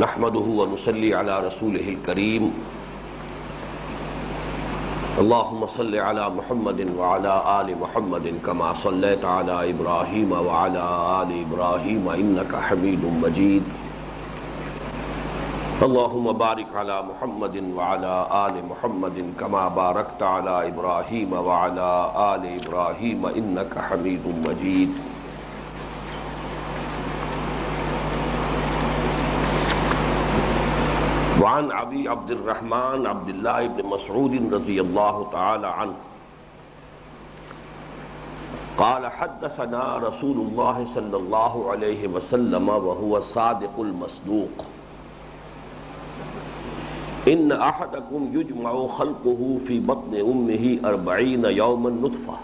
نحمده ونصلي على رسوله الكريم اللهم صل على محمد وعلى آل محمد كما صليت على إبراهيم وعلى آل إبراهيم إنك حميد مجيد اللهم بارك على محمد وعلى آل محمد كما باركت على إبراهيم وعلى آل إبراهيم إنك حميد مجيد وعن ابی عبد الرحمن عبد اللہ بن مسعود رضی اللہ تعالی عنہ قال حدثنا رسول اللہ صلی اللہ علیہ وسلم وهو الصادق المصدوق ان احدکم یجمع خلقه فی بطن امه 40 یوما نطفہ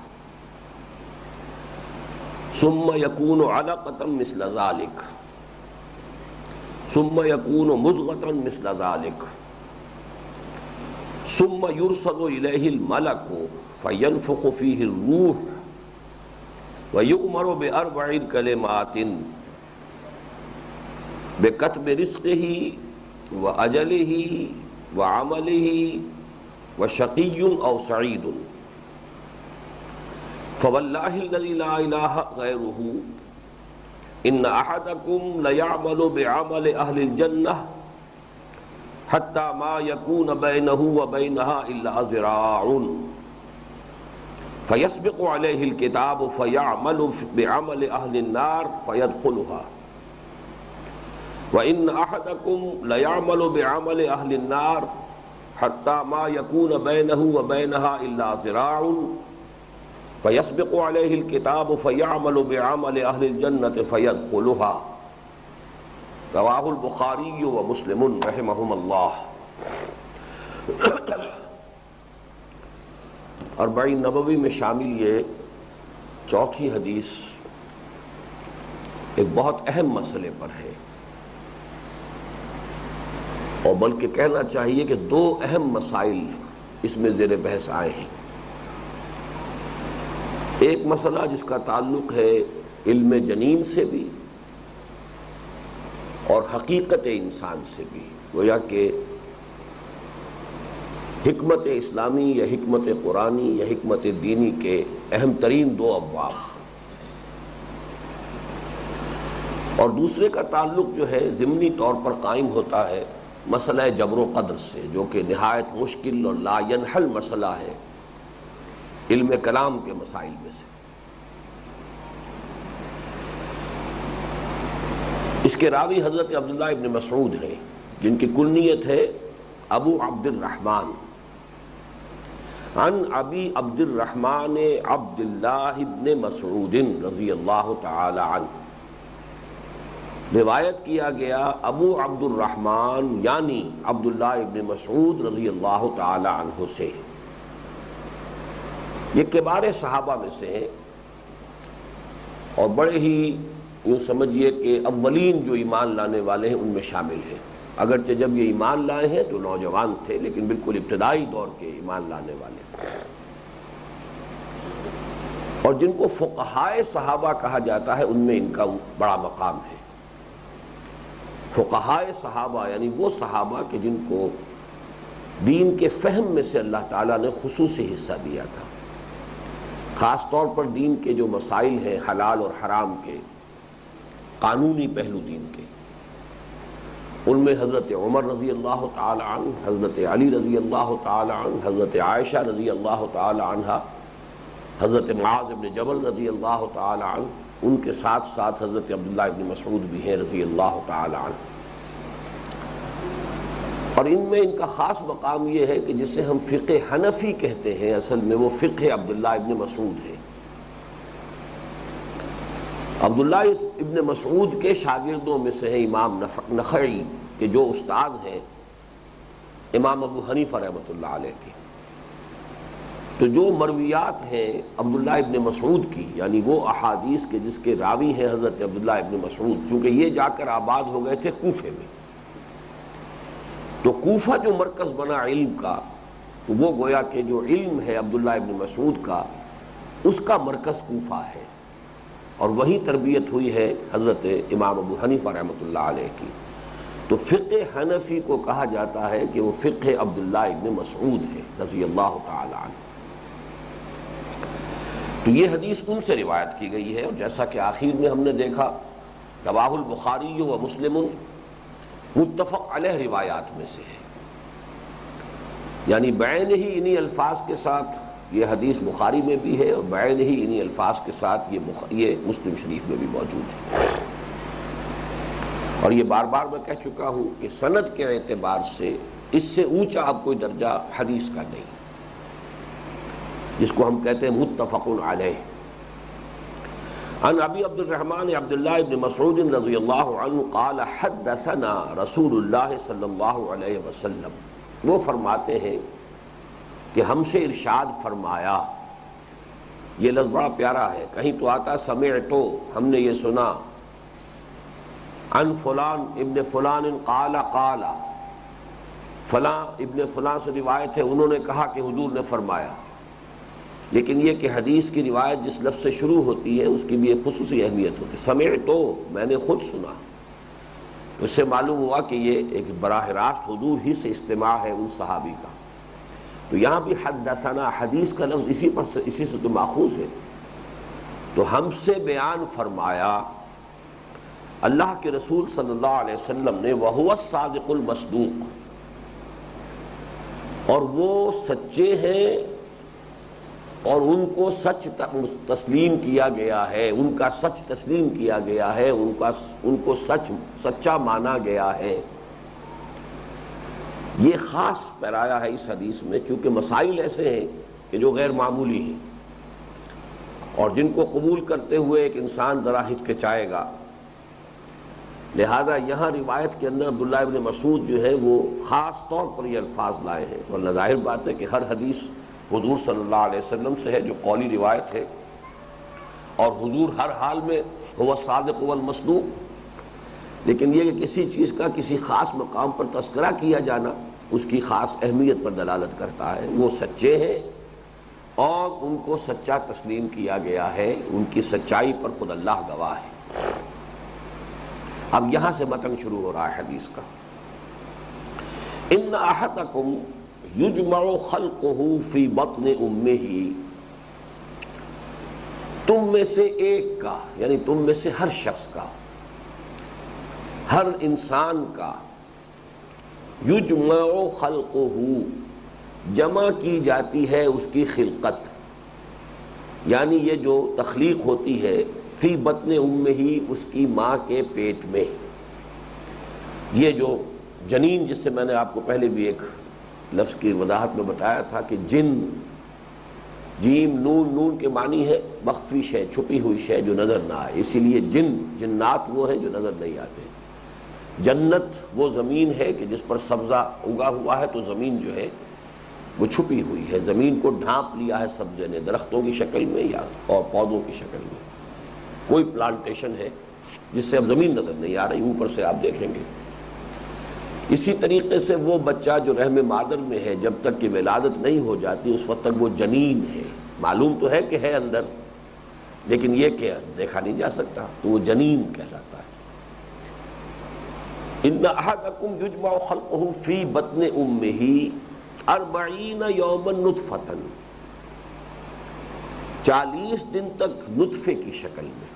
ثم یکون علقة مثل ذلك ثم يكون مضغة مثل ذلك ثم يرسل إليه الملك فينفخ فيه الروح ويؤمر ب4 كلمات بكتب رزقه وأجله وعمله وشقي أو سعيد فوالله الذي لا إله غيره ان احدکم لیعمل بعمل اہل الجنہ حتی ما یکون بینہ وبینہا الا ذراع فیسبق علیہ الکتاب فیعمل بعمل اہل النار فیدخلها وان احدکم لیعمل بعمل اہل النار حتی ما یکون بینہ وبینہا الا ذراع فیسبق علیہ الکتاب فیعمل بعمل اہل الجنۃ فیدخلها رواہ البخاری و مسلم رحمہم اللہ۔ اربعین نبوی میں شامل یہ چوتھی حدیث ایک بہت اہم مسئلے پر ہے، اور بلکہ کہنا چاہیے کہ دو اہم مسائل اس میں زیر بحث آئے ہیں۔ ایک مسئلہ جس کا تعلق ہے علم جنین سے بھی اور حقیقت انسان سے بھی، گویا کہ حکمت اسلامی یا حکمت قرآنی یا حکمت دینی کے اہم ترین دو ابواب، اور دوسرے کا تعلق جو ہے ضمنی طور پر قائم ہوتا ہے مسئلہ جبر و قدر سے، جو کہ نہایت مشکل اور لا ینحل مسئلہ ہے علم کلام کے مسائل میں سے۔ اس کے راوی حضرت عبداللہ ابن مسعود ہیں، جن کی کنیت ہے ابو عبد الرحمن، عن ابی عبد الرحمن عبداللہ ابن مسعود رضی اللہ تعالی عنہ، روایت کیا گیا ابو عبد الرحمن یعنی عبداللہ ابن مسعود رضی اللہ تعالی عنہ سے۔ یہ کبار صحابہ میں سے ہیں، اور بڑے ہی یوں سمجھیے کہ اولین جو ایمان لانے والے ہیں ان میں شامل ہیں، اگرچہ جب یہ ایمان لائے ہیں تو نوجوان تھے، لیکن بالکل ابتدائی دور کے ایمان لانے والے، اور جن کو فقہائے صحابہ کہا جاتا ہے ان میں ان کا بڑا مقام ہے۔ فقہائے صحابہ یعنی وہ صحابہ کہ جن کو دین کے فہم میں سے اللہ تعالیٰ نے خصوصی حصہ دیا تھا، خاص طور پر دین کے جو مسائل ہیں حلال اور حرام کے، قانونی پہلو دین کے، ان میں حضرت عمر رضی اللہ تعالی عنہ، حضرت علی رضی اللہ تعالی عنہ، حضرت عائشہ رضی اللہ تعالی عنہ، حضرت معاذ بن جبل رضی اللہ تعالی عنہ، ان کے ساتھ ساتھ حضرت عبداللہ ابن مسعود بھی ہیں رضی اللہ تعالی عنہ۔ اور ان میں ان کا خاص مقام یہ ہے کہ جسے ہم فقہ حنفی کہتے ہیں، اصل میں وہ فقہ عبداللہ ابن مسعود ہے۔ عبداللہ ابن مسعود کے شاگردوں میں سے ہیں امام نخعی کے جو استاد ہیں امام ابو حنیفہ رحمۃ اللہ علیہ کے۔ تو جو مرویات ہیں عبداللہ ابن مسعود کی، یعنی وہ احادیث کے جس کے راوی ہیں حضرت عبداللہ ابن مسعود، چونکہ یہ جا کر آباد ہو گئے تھے کوفے میں، تو کوفہ جو مرکز بنا علم کا، وہ گویا کہ جو علم ہے عبداللہ ابن مسعود کا، اس کا مرکز کوفہ ہے، اور وہیں تربیت ہوئی ہے حضرت امام ابو حنیفہ رحمۃ اللہ علیہ کی۔ تو فقہ حنفی کو کہا جاتا ہے کہ وہ فقہ عبداللہ ابن مسعود ہے رضی اللہ تعالی عنہ۔ تو یہ حدیث ان سے روایت کی گئی ہے، اور جیسا کہ آخر میں ہم نے دیکھا رواہ البخاری و مسلم متفق علیہ روایات میں سے ہے، یعنی بعین ہی انہی الفاظ کے ساتھ یہ حدیث بخاری میں بھی ہے، اور بعین ہی انہی الفاظ کے ساتھ یہ مسلم شریف میں بھی موجود ہے۔ اور یہ بار بار میں کہہ چکا ہوں کہ سند کے اعتبار سے اس سے اونچا اب کوئی درجہ حدیث کا نہیں، جس کو ہم کہتے ہیں متفق علیہ۔ عن ابی عبد الرحمن عبداللہ ابن مسعود رضی اللہ عنہ قال حدثنا رسول اللہ صلی اللہ علیہ وسلم، وہ فرماتے ہیں کہ ہم سے ارشاد فرمایا۔ یہ لفظ بڑا پیارا ہے، کہیں تو آتا سمعتو، ہم نے یہ سنا، عن فلان ابن فلان قال قال، فلاں ابن فلاں سے روایت ہے انہوں نے کہا کہ حضور نے فرمایا۔ لیکن یہ کہ حدیث کی روایت جس لفظ سے شروع ہوتی ہے اس کی بھی ایک خصوصی اہمیت ہوتی ہے، سمعتو، میں نے خود سنا۔ اس سے معلوم ہوا کہ یہ ایک براہ راست حضور ہی سے استماع ہے ان صحابی کا۔ تو یہاں بھی حدثنا، حدیث کا لفظ اسی سے تو ماخوذ ہے، تو ہم سے بیان فرمایا اللہ کے رسول صلی اللہ علیہ وسلم نے، وَهُوَ الصَّادِقُ الْمَصْدُوقُ، اور وہ سچے ہیں اور ان کو سچ تسلیم کیا گیا ہے، ان کا سچ تسلیم کیا گیا ہے، ان کو سچا مانا گیا ہے۔ یہ خاص پیرایا ہے اس حدیث میں، چونکہ مسائل ایسے ہیں کہ جو غیر معمولی ہیں اور جن کو قبول کرتے ہوئے ایک انسان ذرا ہچکچائے گا، لہذا یہاں روایت کے اندر عبداللہ ابن مسعود جو ہے وہ خاص طور پر یہ الفاظ لائے ہیں، ورنہ ظاہر بات ہے کہ ہر حدیث حضور صلی اللہ علیہ وسلم سے ہے جو قولی روایت ہے، اور حضور ہر حال میں هو الصادق والمصدوق، لیکن یہ کہ کسی چیز کا کسی خاص مقام پر تذکرہ کیا جانا اس کی خاص اہمیت پر دلالت کرتا ہے۔ وہ سچے ہیں اور ان کو سچا تسلیم کیا گیا ہے، ان کی سچائی پر خود اللہ گواہ ہے۔ اب یہاں سے متن شروع ہو رہا ہے حدیث کا۔ ان احدکم یجمع خلقہ فی بطن امہ، تم میں سے ایک کا، یعنی تم میں سے ہر شخص کا، ہر انسان کا، یجمع خلقہ، جمع کی جاتی ہے اس کی خلقت، یعنی یہ جو تخلیق ہوتی ہے، فی بطن امہ، اس کی ماں کے پیٹ میں۔ یہ جو جنین، جس سے میں نے آپ کو پہلے بھی ایک لفظ کی وضاحت میں بتایا تھا کہ جن، جیم نون، نون کے معنی ہے مخفی شے، چھپی ہوئی شے جو نظر نہ آئے، اسی لیے جن، جنات وہ ہیں جو نظر نہیں آتے۔ جنت وہ زمین ہے کہ جس پر سبزہ اگا ہوا ہے، تو زمین جو ہے وہ چھپی ہوئی ہے، زمین کو ڈھانپ لیا ہے سبزے نے، درختوں کی شکل میں یا اور پودوں کی شکل میں۔ کوئی پلانٹیشن ہے جس سے اب زمین نظر نہیں آ رہی، اوپر سے آپ دیکھیں گے۔ اسی طریقے سے وہ بچہ جو رحم مادر میں ہے، جب تک کہ ولادت نہیں ہو جاتی اس وقت تک وہ جنین ہے، معلوم تو ہے کہ ہے اندر، لیکن یہ کہ دیکھا نہیں جا سکتا، تو وہ جنین کہلاتا ہے۔ ان احدکم یجمع خلقہ فی بطن امہ 40 یوما نطفۃ، 40 دن تک نطفے کی شکل میں،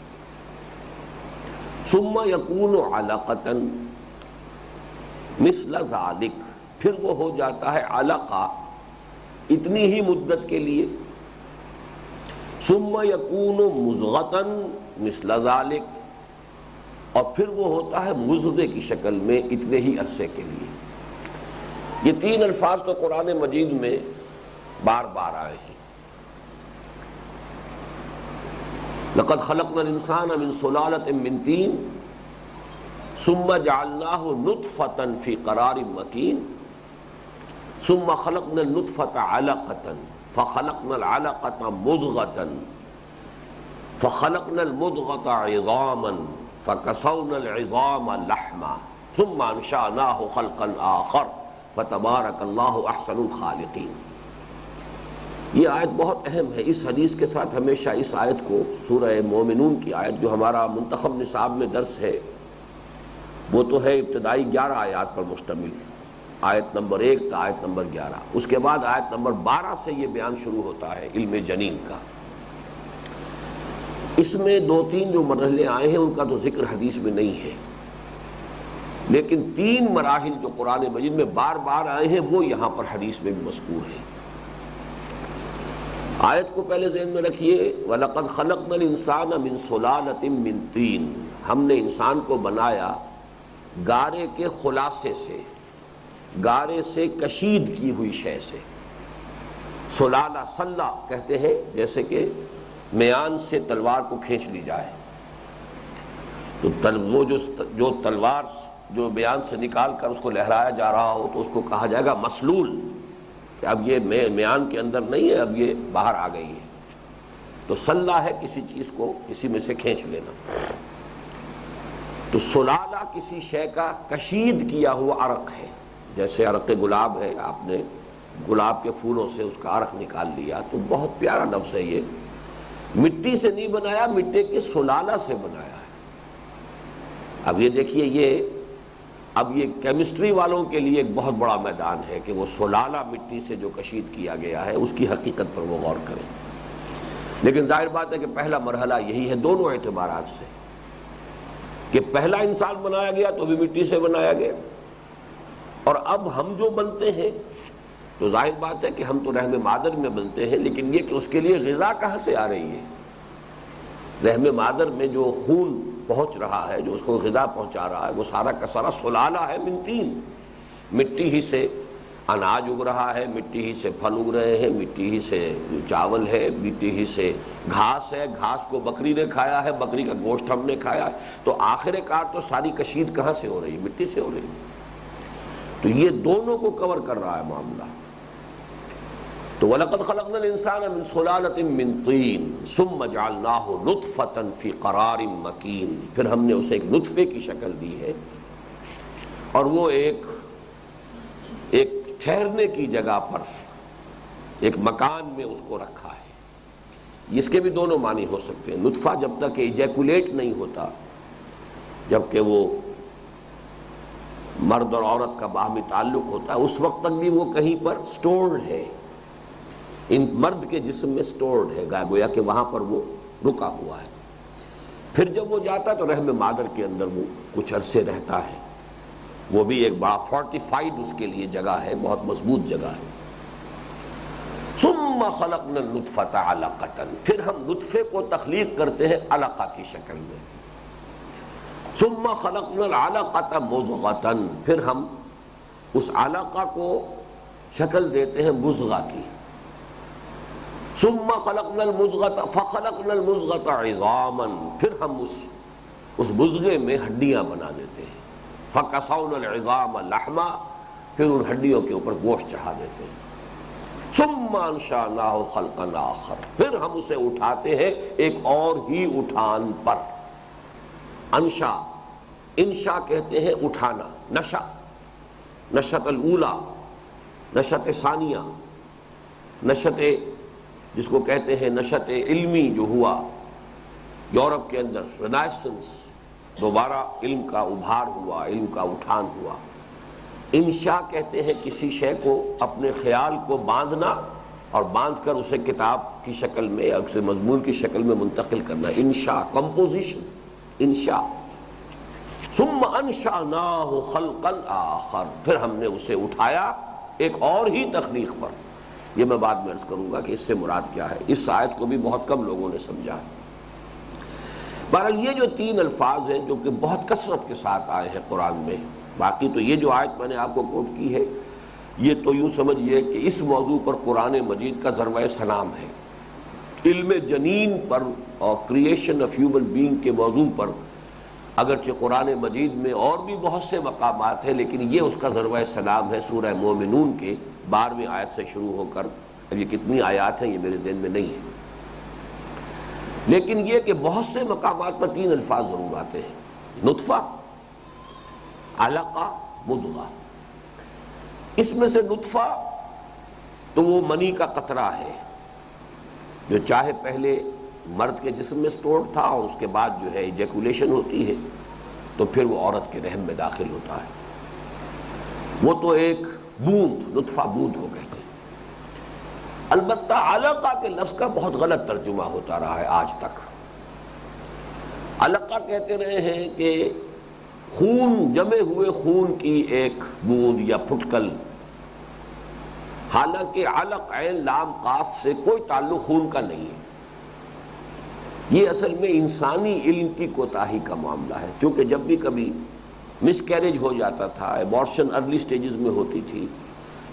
ثم یکون علقۃ مثل ذالک، پھر وہ ہو جاتا ہے علقہ اتنی ہی مدت کے لیے، ثم یکون مضغۃ مثل ذالک، اور پھر وہ ہوتا ہے مضغے کی شکل میں اتنے ہی عرصے کے لیے۔ یہ 3 الفاظ تو قرآن مجید میں بار بار آئے ہیں۔ لقد خلقنا الانسان من صلالۃ من طین ثم جعلناہ نطفۃ فی قرار مکین ثم خلقنا النطفۃ علقۃ فخلقنا العلقۃ مضغۃ فخلقنا المضغۃ عظاما فکسونا العظام لحما ثم انشأناہ خلقا آخر فتبارک اللہ احسن الخالقین۔ یہ آیت بہت اہم ہے۔ اس حدیث کے ساتھ ہمیشہ اس آیت کو، سورہ مومنون کی آیت جو ہمارا منتخب نصاب میں درس ہے، وہ تو ہے ابتدائی 11 آیات پر مشتمل، آیت نمبر 1 تا آیت نمبر 11۔ اس کے بعد آیت نمبر 12 سے یہ بیان شروع ہوتا ہے علم جنین کا۔ اس میں 2-3 جو مرحلے آئے ہیں ان کا تو ذکر حدیث میں نہیں ہے، لیکن 3 مراحل جو قرآن مجید میں بار بار آئے ہیں وہ یہاں پر حدیث میں بھی مذکور ہیں۔ آیت کو پہلے ذہن میں رکھیے، وَلَقَدْ خَلَقْنَا الْإِنسَانَ مِنْ صُلَالَةٍ مِّن طِينٍ، ہم نے انسان کو بنایا گارے کے خلاصے سے، گارے سے کشید کی ہوئی شے سے۔ سلالہ سلہ کہتے ہیں جیسے کہ میان سے تلوار کو کھینچ لی جائے، تو وہ جو تلوار جو میان سے نکال کر اس کو لہرایا جا رہا ہو تو اس کو کہا جائے گا مسلول، کہ اب یہ میان کے اندر نہیں ہے، اب یہ باہر آ گئی ہے۔ تو سلہ ہے کسی چیز کو کسی میں سے کھینچ لینا۔ تو سلالہ کسی شے کا کشید کیا ہوا عرق ہے، جیسے عرق گلاب ہے، آپ نے گلاب کے پھولوں سے اس کا عرق نکال لیا، تو بہت پیارا لفظ ہے یہ، مٹی سے نہیں بنایا، مٹی کی سلالہ سے بنایا ہے۔ اب یہ دیکھیے، اب یہ کیمسٹری والوں کے لیے ایک بہت بڑا میدان ہے کہ وہ سلالہ مٹی سے جو کشید کیا گیا ہے اس کی حقیقت پر وہ غور کریں۔ لیکن ظاہر بات ہے کہ پہلا مرحلہ یہی ہے دونوں اعتبارات سے، کہ پہلا انسان بنایا گیا تو بھی مٹی سے بنایا گیا، اور اب ہم جو بنتے ہیں تو ظاہر بات ہے کہ ہم تو رحم مادر میں بنتے ہیں، لیکن یہ کہ اس کے لیے غذا کہاں سے آ رہی ہے؟ رحم مادر میں جو خون پہنچ رہا ہے، جو اس کو غذا پہنچا رہا ہے، وہ سارا کا سارا سلالہ ہے من طین، مٹی ہی سے اناج اگ رہا ہے، مٹی ہی سے پھل اگ رہے ہیں، مٹی ہی سے چاول ہے، مٹی ہی سے گھاس ہے، گھاس کو بکری نے کھایا ہے، بکری کا گوشت ہم نے کھایا ہے، تو آخر کار تو ساری کشید کہاں سے ہو رہی ہے؟ مٹی سے ہو رہی ہے۔ تو یہ دونوں کو کور کر رہا ہے معاملہ۔ تو وَلَقَدْ خَلَقْنَا الْإِنسَانَ مِنْ صُلَالَةٍ مِّن طِينٍ ثُمَّ جَعَلْنَاهُ نُطْفَةً فِي قَرَارٍ مَّكِينٍ، پھر ہم نے اسے ایک نطفے کی شکل دی ہے، اور وہ ایک ٹھہرنے کی جگہ پر ایک مکان میں اس کو رکھا ہے۔ اس کے بھی دونوں معنی ہو سکتے ہیں۔ نطفہ جب تک ایجیکولیٹ نہیں ہوتا، جبکہ وہ مرد اور عورت کا باہمی تعلق ہوتا ہے، اس وقت تک بھی وہ کہیں پر سٹورڈ ہے، ان مرد کے جسم میں سٹورڈ ہے، گویا کہ وہاں پر وہ رکا ہوا ہے۔ پھر جب وہ جاتا تو رحم مادر کے اندر وہ کچھ عرصے رہتا ہے، وہ بھی ایک بڑا فورٹیفائڈ اس کے لیے جگہ ہے، بہت مضبوط جگہ ہے۔ ثم خلقنا النطفة علقة، پھر ہم نطفے کو تخلیق کرتے ہیں علقہ کی شکل میں۔ ثم خلقنا العلقة مضغة، پھر ہم اس علقہ کو شکل دیتے ہیں مضغہ کی۔ ثم خلقنا المضغة فخلقنا المضغة عظاما، پھر ہم اس مضغے میں ہڈیاں بنا دیتے ہیں۔ فَكَسَوْنَا الْعِظَامَ لَحْمًا، پھر ان ہڈیوں کے اوپر گوشت چڑھا دیتے ہیں۔ ثُمَّ أَنشَأْنَاهُ خَلْقًا آخَرَ، پھر ہم اسے اٹھاتے ہیں ایک اور ہی اٹھان پر۔ انشا، انشا کہتے ہیں اٹھانا، نشا، نشت الاولا، نشت ثانیہ، نشت جس کو کہتے ہیں نشت علمی جو ہوا یورپ کے اندر، رینائسنس، دوبارہ علم کا ابھار ہوا، علم کا اٹھان ہوا۔ انشاء کہتے ہیں کسی شے کو، اپنے خیال کو باندھنا اور باندھ کر اسے کتاب کی شکل میں یا اسے مضمون کی شکل میں منتقل کرنا، انشاء، کمپوزیشن، انشاء۔ ثم انشأناہ خلقا آخر، پھر ہم نے اسے اٹھایا ایک اور ہی تخلیق پر۔ یہ میں بعد میں عرض کروں گا کہ اس سے مراد کیا ہے، اس آیت کو بھی بہت کم لوگوں نے سمجھا ہے۔ بہرحال یہ جو 3 الفاظ ہیں جو کہ بہت کثرت کے ساتھ آئے ہیں قرآن میں، باقی تو یہ جو آیت میں نے آپ کو کوٹ کی ہے یہ تو یوں سمجھیے کہ اس موضوع پر قرآن مجید کا ضربہ سلام ہے۔ علم جنین پر اور کریشن آف ہیومن بینگ کے موضوع پر اگرچہ قرآن مجید میں اور بھی بہت سے مقامات ہیں، لیکن یہ اس کا ضربہ سلام ہے۔ سورہ مومنون کے 12ویں آیت سے شروع ہو کر، اب یہ کتنی آیات ہیں یہ میرے ذہن میں نہیں ہے، لیکن یہ کہ بہت سے مقامات پر 3 الفاظ ضرور آتے ہیں، نطفہ، علقہ، مضغہ۔ اس میں سے نطفہ تو وہ منی کا قطرہ ہے جو چاہے پہلے مرد کے جسم میں سٹورڈ تھا اور اس کے بعد جو ہے ایجیکولیشن ہوتی ہے تو پھر وہ عورت کے رحم میں داخل ہوتا ہے. وہ تو ایک بوند، نطفہ بوند کو کہتے ہیں. البتہ علقہ کے لفظ کا بہت غلط ترجمہ ہوتا رہا ہے آج تک. علقہ کہتے رہے ہیں کہ خون، جمے ہوئے خون کی ایک بوند یا پھٹکل، حالانکہ علق عین لام قاف سے کوئی تعلق خون کا نہیں ہے. یہ اصل میں انسانی علم کی کوتاہی کا معاملہ ہے. چونکہ جب بھی کبھی مس کیریج ہو جاتا تھا، ایبارشن ارلی سٹیجز میں ہوتی تھی،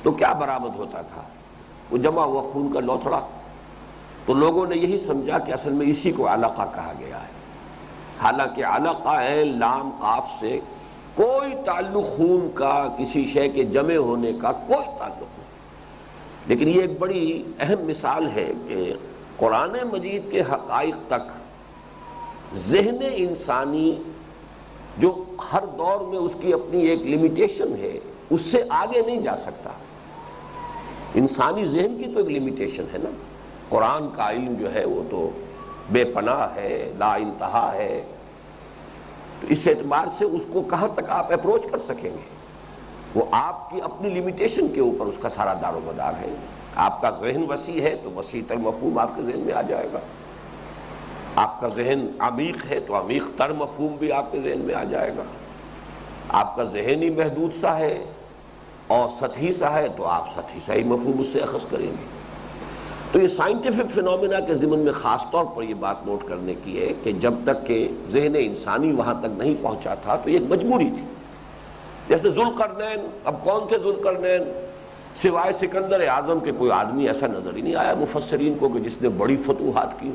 تو کیا برآمد ہوتا تھا؟ وہ جمع ہوا خون کا لوتھڑا. تو لوگوں نے یہی سمجھا کہ اصل میں اسی کو علقہ کہا گیا ہے، حالانکہ علقہ عین لام قاف سے کوئی تعلق خون کا، کسی شے کے جمع ہونے کا کوئی تعلق نہیں. لیکن یہ ایک بڑی اہم مثال ہے کہ قرآن مجید کے حقائق تک ذہن انسانی، جو ہر دور میں اس کی اپنی ایک لمیٹیشن ہے، اس سے آگے نہیں جا سکتا. انسانی ذہن کی تو ایک لمیٹیشن ہے نا. قرآن کا علم جو ہے وہ تو بے پناہ ہے، لا انتہا ہے. تو اس اعتبار سے اس کو کہاں تک آپ اپروچ کر سکیں گے؟ وہ آپ کی اپنی لمیٹیشن کے اوپر اس کا سارا دار و مدار ہے. آپ کا ذہن وسیع ہے تو وسیع تر مفہوم آپ کے ذہن میں آ جائے گا. آپ کا ذہن عمیق ہے تو عمیق تر مفہوم بھی آپ کے ذہن میں آ جائے گا. آپ کا ذہن ہی محدود سا ہے اور سطحی سا ہے تو آپ سطحی سا ہی مفہوم اس سے اخذ کریں گے. تو یہ سائنٹیفک فینومینا کے ضمن میں خاص طور پر یہ بات نوٹ کرنے کی ہے کہ جب تک کہ ذہن انسانی وہاں تک نہیں پہنچا تھا تو یہ ایک مجبوری تھی. جیسے ذوالقرنین، اب کون تھے ذوالقرنین؟ سوائے سکندر اعظم کے کوئی آدمی ایسا نظر ہی نہیں آیا مفسرین کو کہ جس نے بڑی فتوحات کی.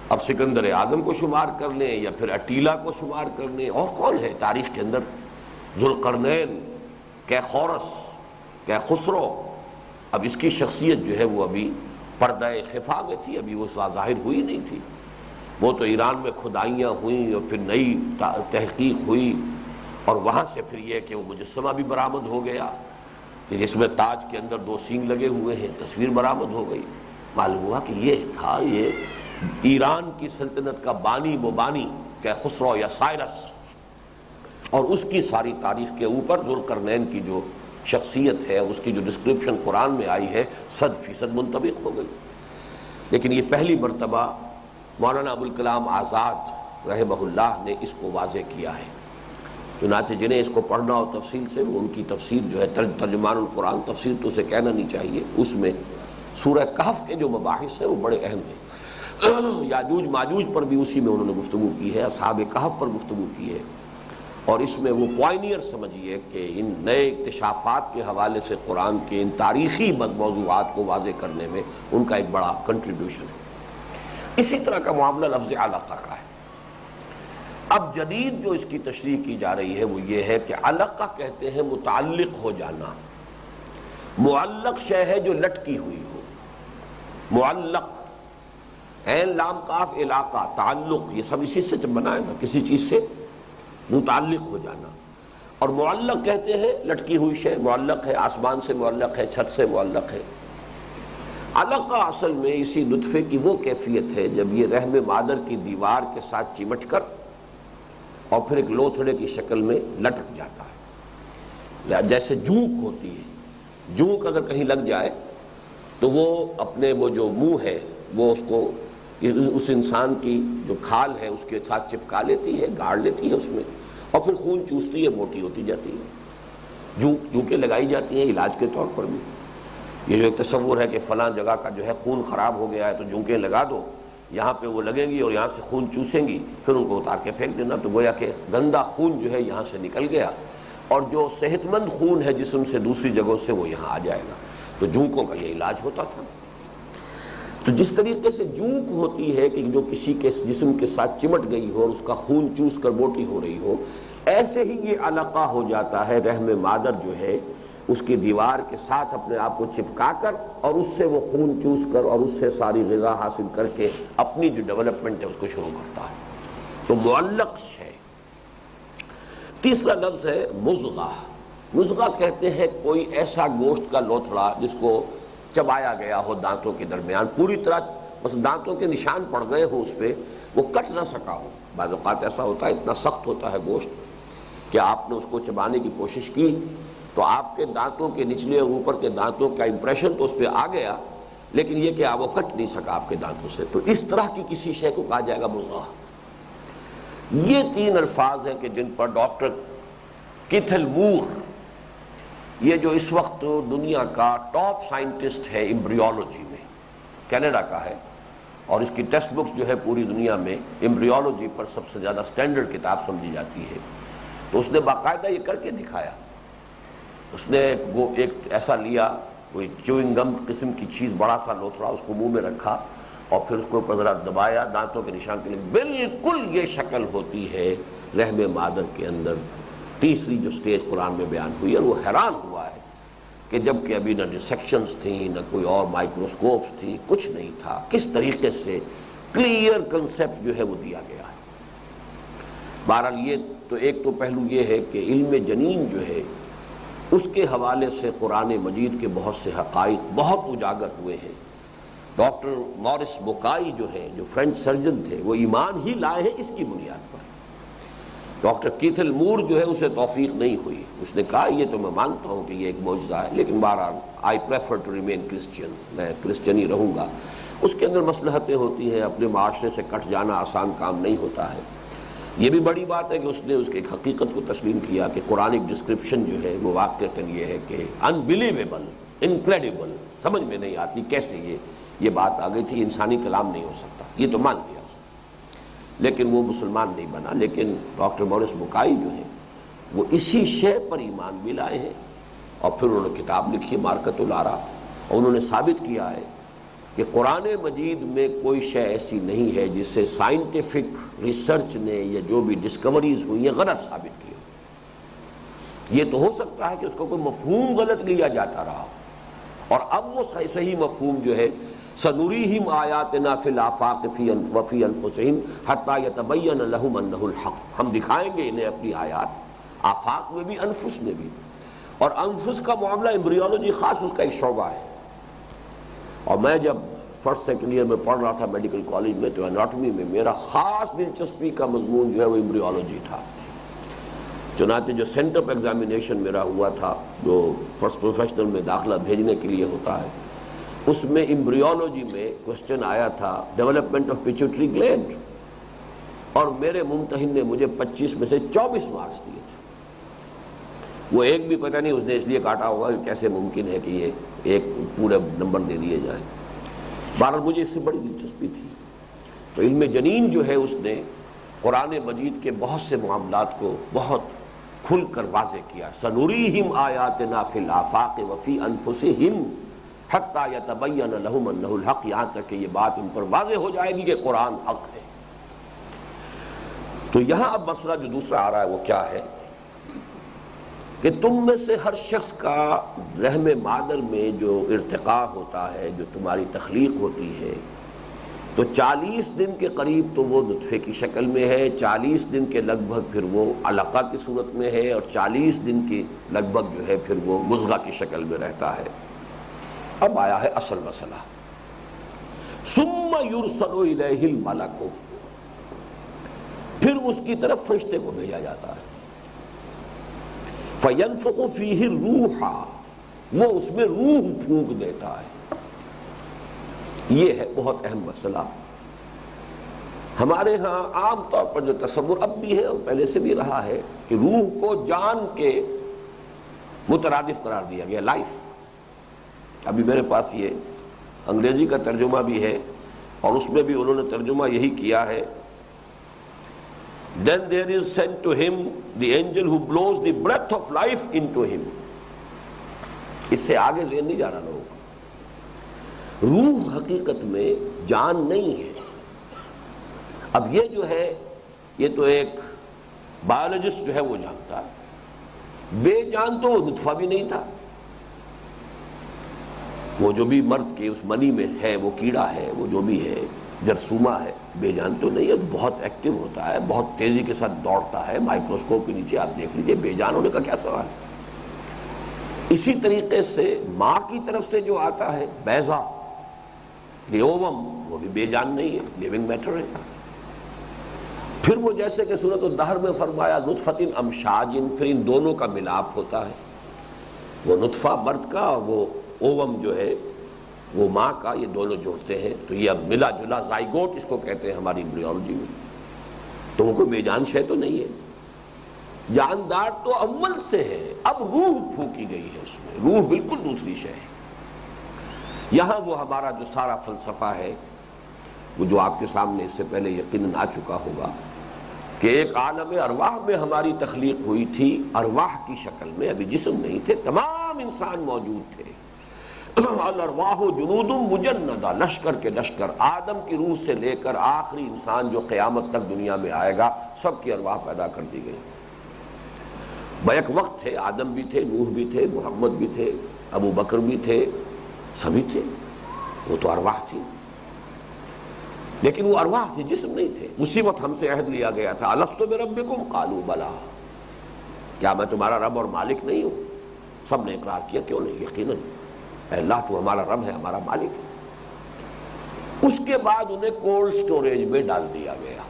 اب سکندر اعظم کو شمار کر لیں یا پھر اٹیلا کو شمار کر لیں، اور کون ہے تاریخ کے اندر؟ ذوالقرنین، کیخورس، کیخسرو. اب اس کی شخصیت جو ہے وہ ابھی پردہ خفا میں تھی، ابھی وہ ظاہر ہوئی نہیں تھی. وہ تو ایران میں کھدائیاں ہوئیں اور پھر نئی تحقیق ہوئی، اور وہاں سے پھر یہ کہ وہ مجسمہ بھی برآمد ہو گیا کہ جس میں تاج کے اندر 2 سینگ لگے ہوئے ہیں. تصویر برآمد ہو گئی. معلوم ہوا کہ یہ تھا، یہ ایران کی سلطنت کا بانی مبانی کیخسرو یا سائرس، اور اس کی ساری تاریخ کے اوپر ذوالقرنین کی جو شخصیت ہے، اس کی جو ڈسکرپشن قرآن میں آئی ہے 100% منطبق ہو گئی. لیکن یہ پہلی مرتبہ مولانا ابوالکلام آزاد رحمہ اللہ نے اس کو واضح کیا ہے. چنانچہ جنہیں اس کو پڑھنا ہو تفصیل سے، وہ ان کی تفسیر جو ہے ترجمان القرآن تفسیر تو اسے کہنا نہیں چاہیے، اس میں سورہ کہف کے جو مباحث ہیں وہ بڑے اہم ہیں. یاجوج ماجوج پر بھی اسی میں انہوں نے گفتگو کی ہے، اصحاب کہف پر گفتگو کی ہے، اور اس میں وہ پوائنیئر سمجھیے کہ ان نئے اکتشافات کے حوالے سے قرآن کے ان تاریخی موضوعات کو واضح کرنے میں ان کا ایک بڑا کنٹریبیوشن ہے. اسی طرح کا معاملہ لفظ علقہ کا ہے. اب جدید جو اس کی تشریح کی جا رہی ہے وہ یہ ہے کہ علقہ کہتے ہیں متعلق ہو جانا. معلق شے ہے جو لٹکی ہوئی ہو. معلق عین لام قاف علاقہ، تعلق، یہ سب اسی سے بنا ہے نا، کسی چیز سے متعلق ہو جانا. اور معلق کہتے ہیں لٹکی ہوئی شے، معلق ہے، آسمان سے معلق ہے، چھت سے معلق ہے. علقہ اصل میں اسی نطفے کی وہ کیفیت ہے جب یہ رحم مادر کی دیوار کے ساتھ چمٹ کر اور پھر ایک لوتھڑے کی شکل میں لٹک جاتا ہے. جیسے جونک ہوتی ہے، جونک اگر کہیں لگ جائے تو وہ اپنے وہ جو منہ ہے وہ اس کو اس انسان کی جو کھال ہے اس کے ساتھ چپکا لیتی ہے، گاڑ لیتی ہے اس میں، اور پھر خون چوستی ہے، موٹی ہوتی جاتی ہے. جونکیں لگائی جاتی ہیں علاج کے طور پر بھی. یہ جو ایک تصور ہے کہ فلاں جگہ کا جو ہے خون خراب ہو گیا ہے تو جونکیں لگا دو، یہاں پہ وہ لگیں گی اور یہاں سے خون چوسیں گی، پھر ان کو اتار کے پھینک دینا، تو گویا کہ گندا خون جو ہے یہاں سے نکل گیا اور جو صحت مند خون ہے جسم سے دوسری جگہوں سے وہ یہاں آ جائے گا. تو جونکوں کا یہ علاج ہوتا تھا. تو جس طریقے سے جونک ہوتی ہے کہ جو کسی کے جسم کے ساتھ چمٹ گئی ہو اور اس کا خون چوس کر موٹی ہو رہی ہو، ایسے ہی یہ علقہ ہو جاتا ہے رحم مادر جو ہے اس کی دیوار کے ساتھ اپنے آپ کو چپکا کر، اور اس سے وہ خون چوس کر اور اس سے ساری غذا حاصل کر کے اپنی جو ڈیولپمنٹ ہے اس کو شروع کرتا ہے. تو معلق ہے. تیسرا لفظ ہے مضغہ. مضغہ کہتے ہیں کوئی ایسا گوشت کا لوتھڑا جس کو چبایا گیا ہو دانتوں کے درمیان، پوری طرح بس دانتوں کے نشان پڑ گئے ہو اس پہ، وہ کٹ نہ سکا ہو. بعض اوقات ایسا ہوتا ہے اتنا سخت ہوتا ہے گوشت کہ آپ نے اس کو چبانے کی کوشش کی تو آپ کے دانتوں کے نچلے اور اوپر کے دانتوں کا امپریشن تو اس پہ آ گیا، لیکن یہ کہ وہ کٹ نہیں سکا آپ کے دانتوں سے، تو اس طرح کی کسی شے کو کہا جائے گا مضغہ۔ یہ 3 الفاظ ہیں کہ جن پر ڈاکٹر کیتھل مور، یہ جو اس وقت دنیا کا ٹاپ سائنٹسٹ ہے ایمبریولوجی میں، کینیڈا کا ہے، اور اس کی ٹیکسٹ بکس جو ہے پوری دنیا میں ایمبریولوجی پر سب سے زیادہ سٹینڈرڈ کتاب سمجھی جاتی ہے، تو اس نے باقاعدہ یہ کر کے دکھایا۔ اس نے ایک ایسا لیا، کوئی چیوئنگ گم قسم کی چیز، بڑا سا لوتھڑا، اس کو منہ میں رکھا اور پھر اس کو اوپر ذرا دبایا دانتوں کے نشان کے لیے، بالکل یہ شکل ہوتی ہے رحم مادر کے اندر، تیسری جو سٹیج قرآن میں بیان ہوئی ہے۔ وہ حیران ہوا ہے کہ جب کہ ابھی نہ ڈسیکشنز تھیں، نہ کوئی اور مائکروسکوپس تھی، کچھ نہیں تھا، کس طریقے سے کلیئر کنسیپٹ جو ہے وہ دیا گیا ہے۔ بہرحال یہ تو ایک تو پہلو یہ ہے کہ علم جنین جو ہے اس کے حوالے سے قرآن مجید کے بہت سے حقائق بہت اجاگر ہوئے ہیں۔ ڈاکٹر مورس بوکائی جو ہے، جو فرینچ سرجن تھے، وہ ایمان ہی لائے ہیں اس کی بنیاد پر۔ ڈاکٹر کیتھل مور جو ہے اسے توفیق نہیں ہوئی، اس نے کہا یہ تو میں مانتا ہوں کہ یہ ایک معجزہ ہے، لیکن بہرحال I prefer to remain Christian, میں کرسچن ہی رہوں گا۔ اس کے اندر مصلحتیں ہوتی ہیں، اپنے معاشرے سے کٹ جانا آسان کام نہیں ہوتا ہے۔ یہ بھی بڑی بات ہے کہ اس نے اس کی ایک حقیقت کو تسلیم کیا کہ قرآنک ڈسکرپشن جو ہے وہ واقعتاً یہ ہے کہ انبلیویبل، انکریڈیبل، سمجھ میں نہیں آتی کیسے یہ بات آ گئی تھی، انسانی کلام نہیں ہو سکتا، یہ تو مان لیا، لیکن وہ مسلمان نہیں بنا۔ لیکن ڈاکٹر مورس بوکائی جو ہیں وہ اسی شے پر ایمان بھی لائے ہیں، اور پھر انہوں نے کتاب لکھی مارکت الآراء، اور انہوں نے ثابت کیا ہے کہ قرآن مجید میں کوئی شے ایسی نہیں ہے جس سے سائنٹیفک ریسرچ نے یا جو بھی ڈسکوریز ہوئی ہیں غلط ثابت کی ہو۔ یہ تو ہو سکتا ہے کہ اس کو کوئی مفہوم غلط لیا جاتا رہا، اور اب وہ صحیح مفہوم جو ہے سنریہم آیاتنا فی الآفاق وفی انفسہم حتی یتبین لہم انہ الحق، ہم دکھائیں گے انہیں اپنی آیات، آفاق میں بھی انفس میں بھی، اور انفس کا معاملہ ایمبریولوجی خاص اس کا ایک شعبہ ہے۔ اور میں جب فرسٹ سیکنڈ ایئر میں پڑھ رہا تھا میڈیکل کالج میں تو اناٹمی میں میرا خاص دلچسپی کا مضمون جو ہے وہ ایمبریولوجی تھا۔ چنانچہ جو سینٹ اپ ایگزامینیشن میرا ہوا تھا، جو فرسٹ پروفیشنل میں داخلہ بھیجنے کے لیے ہوتا ہے، اس میں ایمبریولوجی میں کوسچن آیا تھا ڈیولپمنٹ آف پیچوٹری گلینڈ، اور میرے ممتحن نے مجھے 25 میں سے 24 مارکس دیے تھے۔ وہ ایک بھی پتہ نہیں اس نے اس لیے کاٹا ہوگا کہ کیسے ممکن ہے کہ یہ ایک پورے نمبر دے دیے جائیں۔ بہرحال مجھے اس سے بڑی دلچسپی تھی، تو علم جنین جو ہے اس نے قرآن مجید کے بہت سے معاملات کو بہت کھل کر واضح کیا۔ سنریہم آیاتنا فی الآفاق وفی انفسہم حتی یتبین لہم انہ الحق، یہاں تک کہ یہ بات ان پر واضح ہو جائے گی کہ قرآن حق ہے۔ تو یہاں اب مسئلہ جو دوسرا آ رہا ہے وہ کیا ہے کہ تم میں سے ہر شخص کا رحم مادر میں جو ارتقاء ہوتا ہے، جو تمہاری تخلیق ہوتی ہے، تو 40 دن کے قریب تو وہ نطفے کی شکل میں ہے، 40 دن کے لگ بھگ پھر وہ علقہ کی صورت میں ہے، اور 40 دن کی لگ بھگ جو ہے پھر وہ مضغہ کی شکل میں رہتا ہے۔ اب آیا ہے اصل مسئلہ، ثم یرسل الیہ الملک، پھر اس کی طرف فرشتے کو بھیجا جاتا ہے، فینفخ فیہ الروح، وہ اس میں روح پھونک دیتا ہے۔ یہ ہے بہت اہم مسئلہ۔ ہمارے ہاں عام طور پر جو تصور اب بھی ہے اور پہلے سے بھی رہا ہے کہ روح کو جان کے مترادف قرار دیا گیا، لائف۔ ابھی میرے پاس یہ انگریزی کا ترجمہ بھی ہے، اور اس میں بھی انہوں نے ترجمہ یہی کیا ہے، then there is sent to him the angel who blows the breath of life into him۔ اس سے آگے ذہن نہیں جا رہا لوگوں کا۔ روح حقیقت میں جان نہیں ہے۔ اب یہ جو ہے یہ تو ایک بایولوجسٹ جو ہے وہ جانتا ہے، بے جان تو وہ نطفہ بھی نہیں تھا، وہ جو بھی مرد کے اس منی میں ہے، وہ کیڑا ہے، وہ جو بھی ہے، جرثومہ ہے، بے جان تو نہیں ہے، بہت ایکٹیو ہوتا ہے، بہت تیزی کے ساتھ دوڑتا ہے، مائکروسکوپ کے نیچے آپ دیکھ لیجئے، بے جان ہونے کا کیا سوال ہے۔ اسی طریقے سے ماں کی طرف سے جو آتا ہے بیضا، یہ اووم، وہ بھی بے جان نہیں ہے، لیونگ میٹر ہے۔ پھر وہ جیسے کہ سورۃ الدہر میں فرمایا نطفۃ امشاج، پھر ان دونوں کا ملاپ ہوتا ہے، وہ نطفہ مرد کا اور وہ اوم جو ہے وہ ماں کا، یہ دونوں جوڑتے ہیں تو یہ اب ملا جلا زائگوٹ اس کو کہتے ہیں ہماری ایمبریولوجی میں۔ تو وہ کوئی بے جان شے تو نہیں ہے، جاندار تو اول سے ہے، اب روح پھونکی گئی ہے اس میں، روح بالکل دوسری شے ہے۔ یہاں وہ ہمارا جو سارا فلسفہ ہے وہ جو آپ کے سامنے اس سے پہلے یقیناً آ چکا ہوگا کہ ایک عالم ارواح میں ہماری تخلیق ہوئی تھی، ارواح کی شکل میں، ابھی جسم نہیں تھے، تمام انسان موجود تھے۔ الارواح جنود مجندہ، لشکر کے لشکر، آدم کی روح سے لے کر آخری انسان جو قیامت تک دنیا میں آئے گا، سب کی ارواح پیدا کر دی گئی۔ بیک وقت تھے، آدم بھی تھے، نوح بھی تھے، محمد بھی تھے، ابو بکر بھی تھے، سبھی تھے، وہ تو ارواح تھی، لیکن وہ ارواح تھی، جسم نہیں تھے۔ اسی وقت ہم سے عہد لیا گیا تھا الستو بربکم قالوا بلی، کیا میں تمہارا رب اور مالک نہیں ہوں؟ سب نے اقرار کیا، کیوں نہیں، یقیناً اے اللہ تو ہمارا رب ہے، ہمارا مالک ہے۔ اس کے بعد انہیں کولڈ سٹوریج میں ڈال دیا گیا،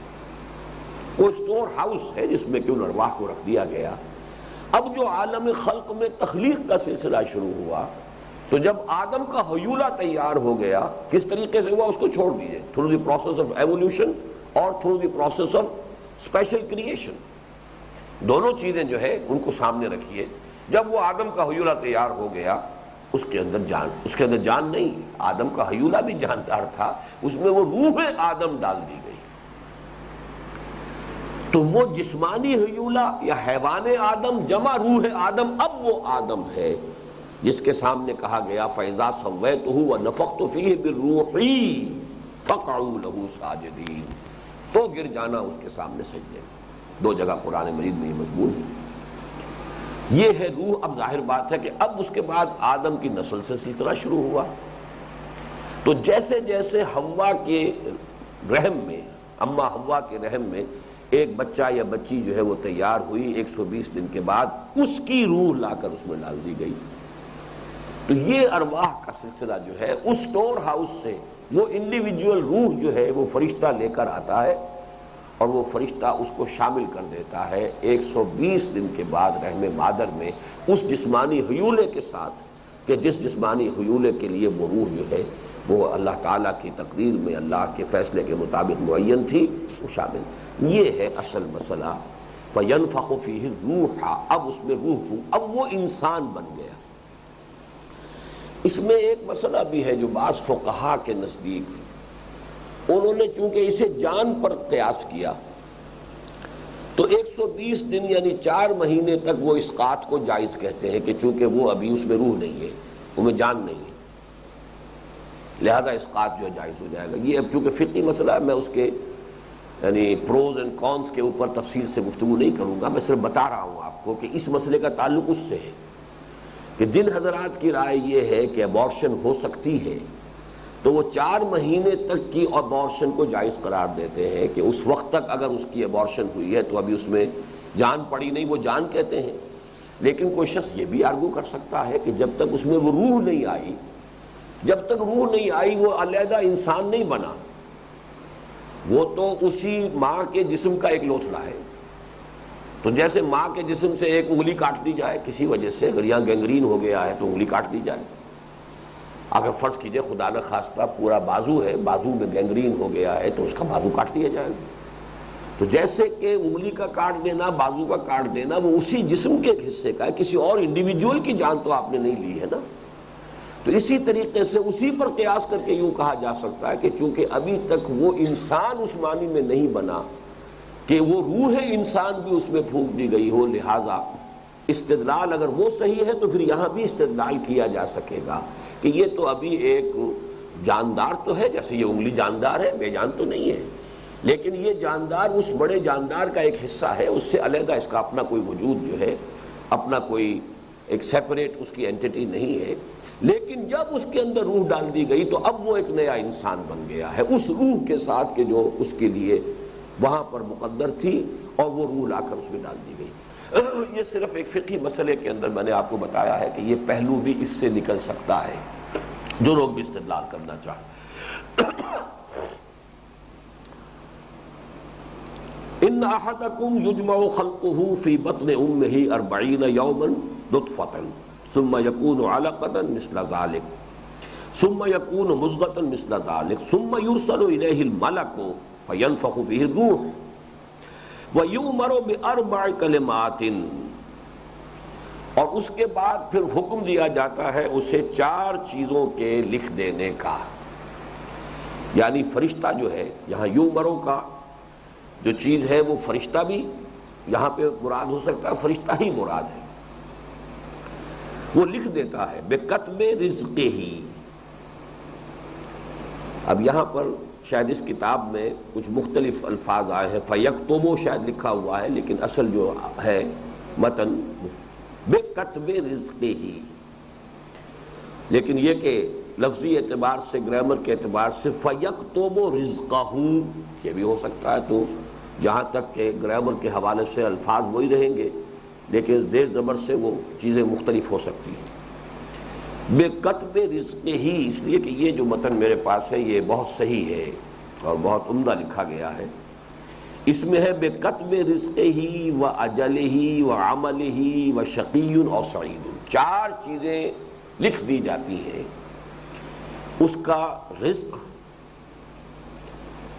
وہ سٹور ہاؤس ہے جس میں کہ ان ارواح کو رکھ دیا گیا۔ اب جو عالم خلق میں تخلیق کا سلسلہ شروع ہوا تو جب آدم کا حیولہ تیار ہو گیا، کس طریقے سے ہوا اس کو چھوڑ دیجئے، through the process of evolution اور through the process of special creation, دونوں چیزیں جو ہے ان کو سامنے رکھیے۔ جب وہ آدم کا حیولہ تیار ہو گیا، اس کے اندر جان نہیں، آدم کا حیولہ بھی جاندار تھا، اس میں وہ روح آدم ڈال دی گئی، تو وہ جسمانی حیولہ یا حیوان آدم جمع روح آدم، اب وہ آدم ہے جس کے سامنے کہا گیا فَإِذَا سَوَّيْتُهُ وَنَفَخْتُ فِيهِ بِالرُّوحِ فَقَعُوا لَهُ سَاجِدِينَ، تو گر جانا اس کے سامنے سجدے میں۔ دو جگہ قرآن مجید میں یہ مضمون ہے۔ یہ ہے روح۔ اب ظاہر بات ہے کہ اب اس کے بعد آدم کی نسل سے سلسلہ شروع ہوا، تو جیسے جیسے حوا کے رحم میں، اما حوا کے رحم میں ایک بچہ یا بچی جو ہے وہ تیار ہوئی، 120 دن کے بعد اس کی روح لا کر اس میں ڈال دی گئی۔ تو یہ ارواح کا سلسلہ جو ہے اس سٹور ہاؤس سے وہ انڈیویجول روح جو ہے وہ فرشتہ لے کر آتا ہے، اور وہ فرشتہ اس کو شامل کر دیتا ہے 120 دن کے بعد رحم مادر میں اس جسمانی حیولے کے ساتھ، کہ جس جسمانی حیولے کے لیے وہ روح جو ہے وہ اللہ تعالیٰ کی تقدیر میں، اللہ کے فیصلے کے مطابق معین تھی، وہ شامل۔ یہ ہے اصل مسئلہ، فَيَنْفَخُ فِيهِ الرُّوحَ، اب اس میں روح ہوں، اب وہ انسان بن گیا۔ اس میں ایک مسئلہ بھی ہے جو بعض فقہا کے نزدیک انہوں نے چونکہ اسے جان پر قیاس کیا تو 120 دن یعنی 4 مہینے تک وہ اسقاط کو جائز کہتے ہیں، کہ چونکہ وہ ابھی اس میں روح نہیں ہے، اس میں جان نہیں ہے، لہذا اسقاط جو ہے جائز ہو جائے گا۔ یہ اب چونکہ فقہی مسئلہ ہے، میں اس کے یعنی پروز اینڈ کونس کے اوپر تفصیل سے گفتگو نہیں کروں گا، میں صرف بتا رہا ہوں آپ کو کہ اس مسئلے کا تعلق اس سے ہے کہ جن حضرات کی رائے یہ ہے کہ ابارشن ہو سکتی ہے تو وہ 4 مہینے تک کی ابارشن کو جائز قرار دیتے ہیں، کہ اس وقت تک اگر اس کی ابارشن ہوئی ہے تو ابھی اس میں جان پڑی نہیں، وہ جان کہتے ہیں۔ لیکن کوئی شخص یہ بھی آرگو کر سکتا ہے کہ جب تک اس میں وہ روح نہیں آئی، جب تک روح نہیں آئی وہ علیحدہ انسان نہیں بنا، وہ تو اسی ماں کے جسم کا ایک لوتھڑا ہے۔ تو جیسے ماں کے جسم سے ایک انگلی کاٹ دی جائے کسی وجہ سے، اگر یہاں گینگرین ہو گیا ہے تو انگلی کاٹ دی جائے، اگر فرض کیجئے خدا نہ خواستہ پورا بازو ہے، بازو میں گینگرین ہو گیا ہے تو اس کا بازو کاٹ دیا جائے گا۔ تو جیسے کہ انگلی کا کاٹ دینا، بازو کا کاٹ دینا، وہ اسی جسم کے ایک حصے کا ہے، کسی اور انڈیویجول کی جان تو آپ نے نہیں لی ہے نا۔ تو اسی طریقے سے اسی پر قیاس کر کے یوں کہا جا سکتا ہے کہ چونکہ ابھی تک وہ انسان اس معنی میں نہیں بنا کہ وہ روح انسان بھی اس میں پھونک دی گئی ہو، لہٰذا استدلال اگر وہ صحیح ہے تو پھر یہاں بھی استدلال کیا جا سکے گا کہ یہ تو ابھی ایک جاندار تو ہے، جیسے یہ انگلی جاندار ہے، بے جان تو نہیں ہے، لیکن یہ جاندار اس بڑے جاندار کا ایک حصہ ہے، اس سے علیحدہ اس کا اپنا کوئی وجود جو ہے، اپنا کوئی ایک سیپریٹ اس کی اینٹیٹی نہیں ہے۔ لیکن جب اس کے اندر روح ڈال دی گئی تو اب وہ ایک نیا انسان بن گیا ہے، اس روح کے ساتھ کہ جو اس کے لیے وہاں پر مقدر تھی، اور وہ روح لا کر اس میں ڈال دی گئی۔ یہ صرف ایک فقہی مسئلے کے اندر میں نے آپ کو بتایا ہے کہ یہ پہلو بھی اس سے نکل سکتا ہے، جو لوگ بھی استدلال کرنا چاہیں۔ ان احدکم یجمع خلقہ فی بطن امہ 40 یوما نطفۃ ثم یکون علقۃ مثل ذلک ثم یکون مضغۃ مثل ذلک ثم یرسل الیہ الملک فینفخ فیہ الروح ویؤمر باربع کلمات، اور اس کے بعد پھر حکم دیا جاتا ہے اسے 4 چیزوں کے لکھ دینے کا. یعنی فرشتہ جو ہے، یہاں یؤمروں کا جو چیز ہے وہ فرشتہ بھی یہاں پہ مراد ہو سکتا ہے، فرشتہ ہی مراد ہے. وہ لکھ دیتا ہے بکتب رزقہ. اب یہاں پر شاید اس کتاب میں کچھ مختلف الفاظ آئے ہیں، فیکتبو شاید لکھا ہوا ہے، لیکن اصل جو ہے متن بکتب رزقہ. لیکن یہ کہ لفظی اعتبار سے، گرامر کے اعتبار سے فیکتب رزقہ یہ بھی ہو سکتا ہے. تو جہاں تک کہ گرامر کے حوالے سے الفاظ وہی رہیں گے، لیکن زیر زبر سے وہ چیزیں مختلف ہو سکتی ہیں. بے کتب رزق ہی، اس لیے کہ یہ جو متن میرے پاس ہے یہ بہت صحیح ہے اور بہت عمدہ لکھا گیا ہے. اس میں ہے بے کتب رزق ہی و اجل ہی و عمل ہی و شقی اور سعید. 4 چیزیں لکھ دی جاتی ہیں. اس کا رزق،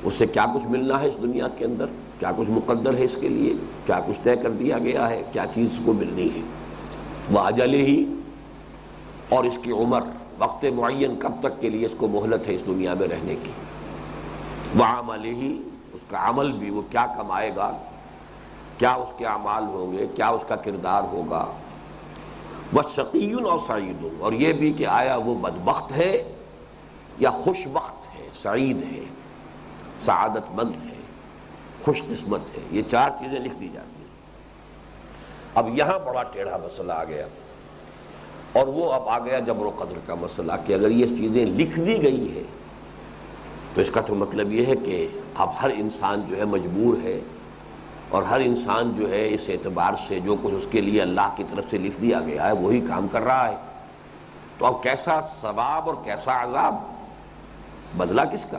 اس سے کیا کچھ ملنا ہے اس دنیا کے اندر، کیا کچھ مقدر ہے اس کے لیے، کیا کچھ طے کر دیا گیا ہے، کیا چیز کو ملنی ہے. وہ اجل ہی، اور اس کی عمر، وقت معین کب تک کے لیے اس کو مہلت ہے اس دنیا میں رہنے کی. وہ عمل ہی، اس کا عمل بھی، وہ کیا کمائے گا، کیا اس کے اعمال ہوں گے، کیا اس کا کردار ہوگا. وہ شقی اور سعید، اور یہ بھی کہ آیا وہ بدبخت ہے یا خوش بخت ہے، سعید ہے، سعادت مند ہے، خوش قسمت ہے. یہ 4 چیزیں لکھ دی جاتی ہیں. اب یہاں بڑا ٹیڑھا مسئلہ آ گیا، اور وہ اب آ گیا جبر و قدر کا مسئلہ کہ اگر یہ چیزیں لکھ دی گئی ہے تو اس کا تو مطلب یہ ہے کہ اب ہر انسان جو ہے مجبور ہے، اور ہر انسان جو ہے اس اعتبار سے جو کچھ اس کے لیے اللہ کی طرف سے لکھ دیا گیا ہے وہی کام کر رہا ہے. تو اب کیسا ثواب اور کیسا عذاب، بدلہ کس کا،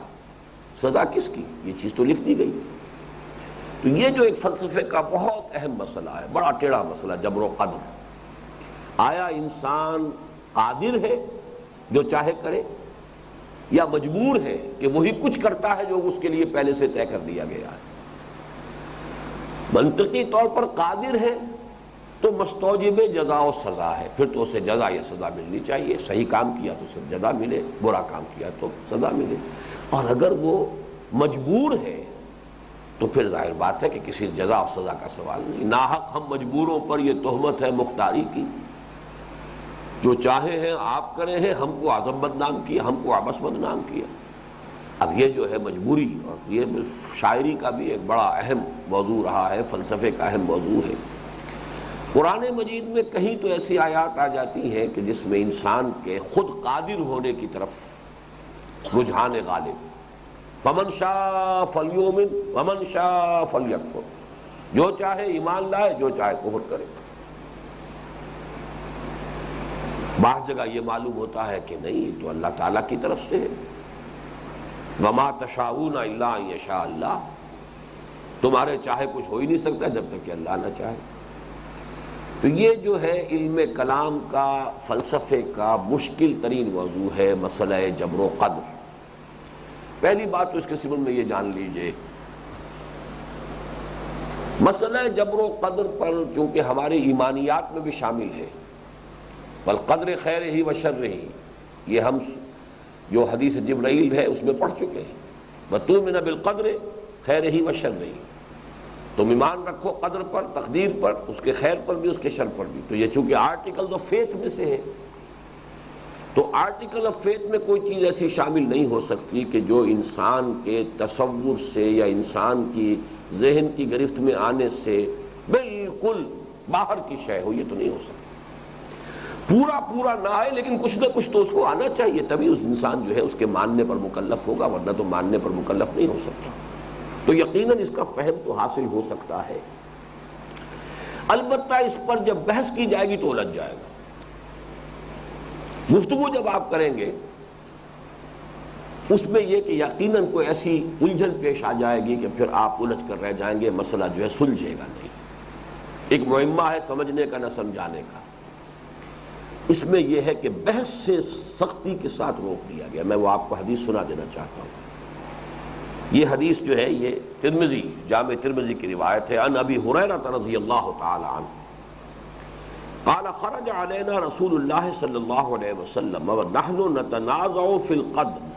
سزا کس کی، یہ چیز تو لکھ دی گئی. تو یہ جو ایک فلسفے کا بہت اہم مسئلہ ہے، بڑا ٹیڑھا مسئلہ، جبر و قدر. آیا انسان قادر ہے جو چاہے کرے، یا مجبور ہے کہ وہی کچھ کرتا ہے جو اس کے لیے پہلے سے طے کر دیا گیا ہے. منطقی طور پر قادر ہے تو مستوجب جزا و سزا ہے، پھر تو اسے جزا یا سزا ملنی چاہیے. صحیح کام کیا تو اسے جزا ملے، برا کام کیا تو سزا ملے. اور اگر وہ مجبور ہے تو پھر ظاہر بات ہے کہ کسی جزا و سزا کا سوال نہیں. ناحق ہم مجبوروں پر یہ تہمت ہے مختاری کی، جو چاہے ہیں آپ کرے ہیں، ہم کو اعظم بدنام کیا، ہم کو عبث بدنام کیا. اب یہ جو ہے مجبوری، اور یہ شاعری کا بھی ایک بڑا اہم موضوع رہا ہے، فلسفے کا اہم موضوع ہے. قرآن مجید میں کہیں تو ایسی آیات آ جاتی ہیں کہ جس میں انسان کے خود قادر ہونے کی طرف رجحان غالب. فمن شاء فلیؤمن ومن شاء فلیکفر، جو چاہے ایمان لائے، جو چاہے کفر کرے. بعض جگہ یہ معلوم ہوتا ہے کہ نہیں، یہ تو اللہ تعالیٰ کی طرف سے ہے. وما تشاءون الا ان یشاء اللہ، تمہارے چاہے کچھ ہو ہی نہیں سکتا جب تک کہ اللہ نہ چاہے. تو یہ جو ہے علم کلام کا، فلسفے کا مشکل ترین موضوع ہے، مسئلہ جبر و قدر. پہلی بات تو اس کے سبب میں یہ جان لیجئے، مسئلہ جبر و قدر پر چونکہ ہمارے ایمانیات میں بھی شامل ہے، والقدر خیر ہی و شر ہی، یہ ہم جو حدیث جبرائیل ہے اس میں پڑھ چکے ہیں. وَتُؤْمِنَ بِالْقَدْرِ خَيْرِهِ وَشَرِّهِ، تم ایمان رکھو قدر پر، تقدیر پر، اس کے خیر پر بھی، اس کے شر پر بھی. تو یہ چونکہ آرٹیکل آف فیتھ میں سے ہے، تو آرٹیکل آف فیتھ میں کوئی چیز ایسی شامل نہیں ہو سکتی کہ جو انسان کے تصور سے یا انسان کی ذہن کی گرفت میں آنے سے بالکل باہر کی شے ہو. یہ تو نہیں ہو سکتا. پورا نہ آئے لیکن کچھ نہ کچھ تو اس کو آنا چاہیے، تبھی اس انسان جو ہے اس کے ماننے پر مکلف ہوگا، ورنہ تو ماننے پر مکلف نہیں ہو سکتا. تو یقیناً اس کا فہم تو حاصل ہو سکتا ہے. البتہ اس پر جب بحث کی جائے گی تو الجھ جائے گا. گفتگو جب آپ کریں گے اس میں یہ کہ یقیناً کوئی ایسی الجھن پیش آ جائے گی کہ پھر آپ الجھ کر رہ جائیں گے، مسئلہ جو ہے سلجھے گا نہیں۔ ایک معمہ ہے سمجھنے کا نہ سمجھانے کا، اس میں یہ ہے کہ بحث سے سختی کے ساتھ روک دیا گیا۔ میں وہ آپ کو حدیث سنا دینا چاہتا ہوں۔ یہ حدیث جو ہے یہ ترمذی، جامع ترمذی کی روایت ہے، عن ابی ہریرہ رضی اللہ تعالی عنہ قال خرج علینا رسول اللہ صلی اللہ علیہ وسلم ونحن نتنازع فی القدر،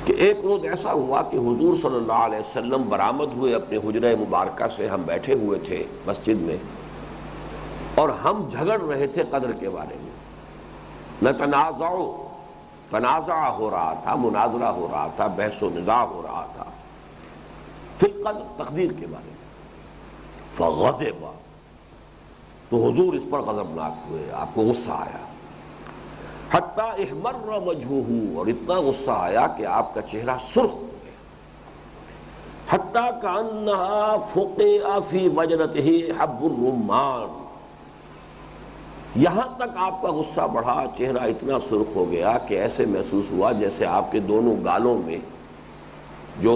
کہ ایک روز ایسا ہوا کہ حضور صلی اللہ علیہ وسلم برآمد ہوئے اپنے حجرہ مبارکہ سے، ہم بیٹھے ہوئے تھے مسجد میں اور ہم جھگڑ رہے تھے قدر کے بارے میں۔ نتنازع، تنازع ہو رہا تھا، مناظرہ ہو رہا تھا، بحث و نزاع ہو رہا تھا فی القدر، تقدیر کے بارے میں۔ فغضب، تو حضور اس پر غضبناک ہوئے، آپ کو غصہ آیا۔ حتیٰ احمر وجہہ، اور اتنا غصہ آیا کہ آپ کا چہرہ سرخ ہو گیا۔ حتیٰ کأنہا فقع فی وجنتہ حب الرمان، یہاں تک آپ کا غصہ بڑھا، چہرہ اتنا سرخ ہو گیا کہ ایسے محسوس ہوا جیسے آپ کے دونوں گالوں میں جو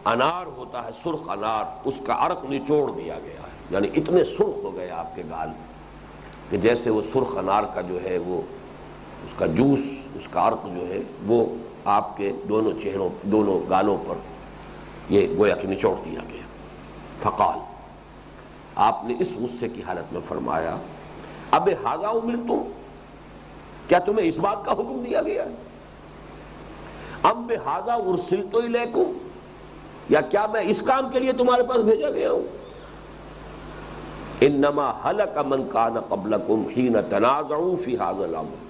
انار ہوتا ہے، سرخ انار، اس کا عرق نچوڑ دیا گیا ہے، یعنی اتنے سرخ ہو گئے آپ کے گال کہ جیسے وہ سرخ انار کا جو ہے وہ اس کا جوس، اس کا عرق جو ہے وہ آپ کے دونوں چہروں، دونوں گالوں پر یہ گویا کہ نچوڑ دیا گیا۔ فقال، آپ نے اس غصے کی حالت میں فرمایا، اب ھذا امرتم، کیا تمہیں اس بات کا حکم دیا گیا؟ ام بھذا ارسلت الیکم، یا کیا میں اس کام کے لیے تمہارے پاس بھیجا گیا ہوں؟ انما ہلک من کان قبلکم حین تنازعوا فی ھذا الامر،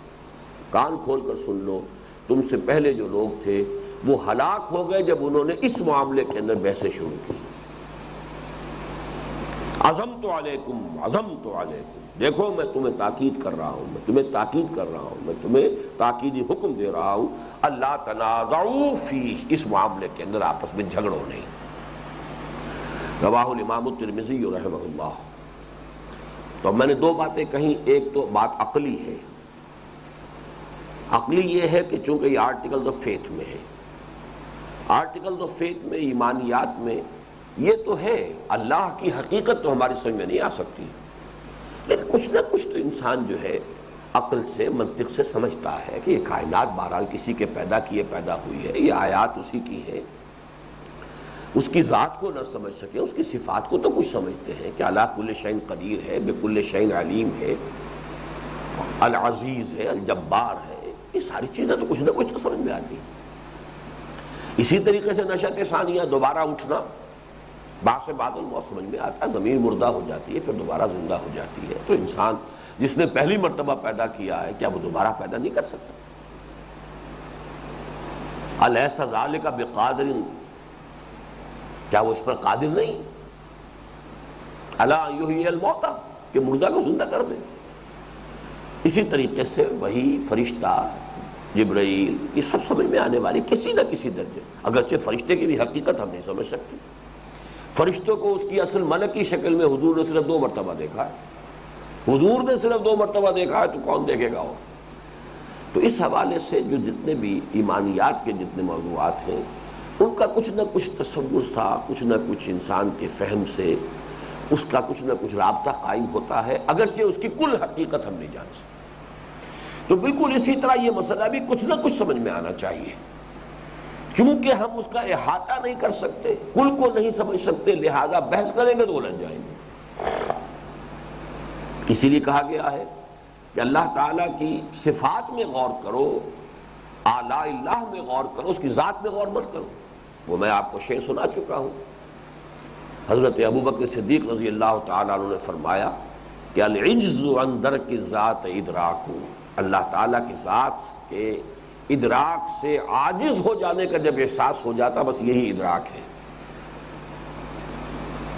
کان کھول کر سن لو، تم سے پہلے جو لوگ تھے وہ ہلاک ہو گئے جب انہوں نے اس معاملے کے اندر بحثیں شروع کی۔ عزمت علیکم، عزمت علیکم، دیکھو میں تمہیں تاکید کر رہا ہوں، میں تمہیں تاکید کر رہا ہوں، میں تمہیں تاکیدی حکم دے رہا ہوں، اللہ تنازعوا فیہ، اس معاملے کے اندر آپس میں جھگڑو نہیں۔ رواہ الامام الترمذی رحمہ اللہ۔ تو میں نے دو باتیں کہیں، ایک تو بات عقلی ہے، عقلی یہ ہے کہ چونکہ یہ آرٹیکل آف فیتھ میں ہے، آرٹیکل آف فیتھ میں، ایمانیات میں یہ تو ہے، اللہ کی حقیقت تو ہماری سمجھ میں نہیں آ سکتی، لیکن کچھ نہ کچھ تو انسان جو ہے عقل سے، منطق سے سمجھتا ہے کہ یہ کائنات بہرحال کسی کے پیدا کیے پیدا ہوئی ہے، یہ آیات اسی کی ہے۔ اس کی ذات کو نہ سمجھ سکے، اس کی صفات کو تو کچھ سمجھتے ہیں کہ اللہ کل شیء قدیر ہے، بکل شیء علیم ہے، العزیز ہے، الجبار ہے، یہ ساری چیزیں تو کچھ نہ کچھ تو سمجھ میں آتی ہیں۔ اسی طریقے سے نشأۃ ثانیہ، دوبارہ اٹھنا، بعث بعد الموت سمجھ میں آتا ہے، زمین مردہ ہو جاتی ہے پھر دوبارہ زندہ ہو جاتی ہے، تو انسان جس نے پہلی مرتبہ پیدا کیا ہے کیا وہ دوبارہ پیدا نہیں کر سکتا؟ الیس ذلک بقادر، کیا وہ اس پر قادر نہیں؟ الا ان یحیی الموتى، کہ مردہ کو زندہ کر دے۔ اسی طریقے سے وہی، فرشتہ، جبرائیل، یہ سب سمجھ میں آنے والی کسی نہ کسی درجے، اگرچہ فرشتے کی بھی حقیقت ہم نہیں سمجھ سکتے۔ فرشتوں کو اس کی اصل ملکی شکل میں حضور نے صرف 2 مرتبہ دیکھا ہے، حضور نے صرف 2 مرتبہ دیکھا ہے، تو کون دیکھے گا؟ تو اس حوالے سے جو جتنے بھی ایمانیات کے جتنے موضوعات ہیں ان کا کچھ نہ کچھ تصور سا، کچھ نہ کچھ انسان کے فہم سے اس کا کچھ نہ کچھ رابطہ قائم ہوتا ہے، اگرچہ اس کی کل حقیقت ہم نہیں جان سکتے۔ تو بالکل اسی طرح یہ مسئلہ بھی کچھ نہ کچھ سمجھ میں آنا چاہیے، چونکہ ہم اس کا احاطہ نہیں کر سکتے، کل کو نہیں سمجھ سکتے، لہذا بحث کریں گے تو الجھ جائیں گے۔ اسی لیے کہا گیا ہے کہ اللہ تعالیٰ کی صفات میں غور کرو، آلاء اللہ میں غور کرو، اس کی ذات میں غور مت کرو۔ وہ میں آپ کو شعر سنا چکا ہوں، حضرت ابوبکر صدیق رضی اللہ تعالیٰ عنہ نے فرمایا کہ العجز عن درک الذات ادراک، اللہ تعالیٰ کی ذات کے ادراک سے عاجز ہو جانے کا جب احساس ہو جاتا، بس یہی ادراک ہے۔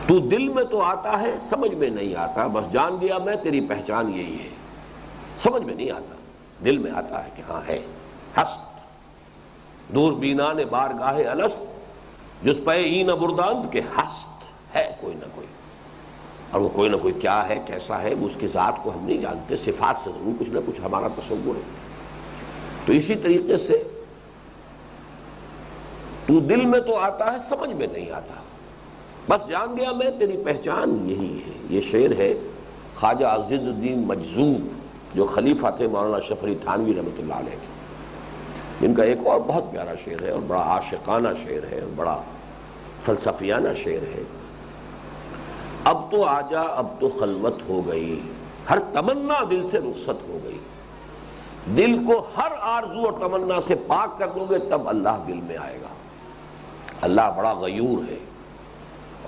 تو دل میں تو آتا ہے، سمجھ میں نہیں آتا، بس جان لیا میں تیری پہچان یہی ہے، سمجھ میں نہیں آتا، دل میں آتا ہے کہ ہاں ہے۔ ہست دور بینان بارگاہ الست، جس پہ این برداند کے ہست ہے کوئی نہ کوئی، اور وہ کوئی نہ کوئی کیا ہے، کیسا ہے، وہ اس کی ذات کو ہم نہیں جانتے، صفات سے ضرور کچھ نہ کچھ ہمارا تصور ہے۔ تو تو اسی طریقے سے تو دل میں تو آتا ہے، سمجھ میں نہیں آتا، بس جان گیا میں تیری پہچان یہی ہے۔ یہ شعر ہے خواجہ عز الدین مجذوب جو خلیفہ تھے مولانا اشرف علی تھانوی رحمۃ اللہ علیہ کے، جن کا ایک اور بہت پیارا شعر ہے اور بڑا عاشقانہ شعر ہے اور بڑا فلسفیانہ شعر ہے۔ اب تو آجا اب تو خلوت ہو گئی، ہر تمنا دل سے رخصت ہو گئی۔ دل کو ہر آرزو اور تمنا سے پاک کر دو گے تب اللہ دل میں آئے گا۔ اللہ بڑا غیور ہے،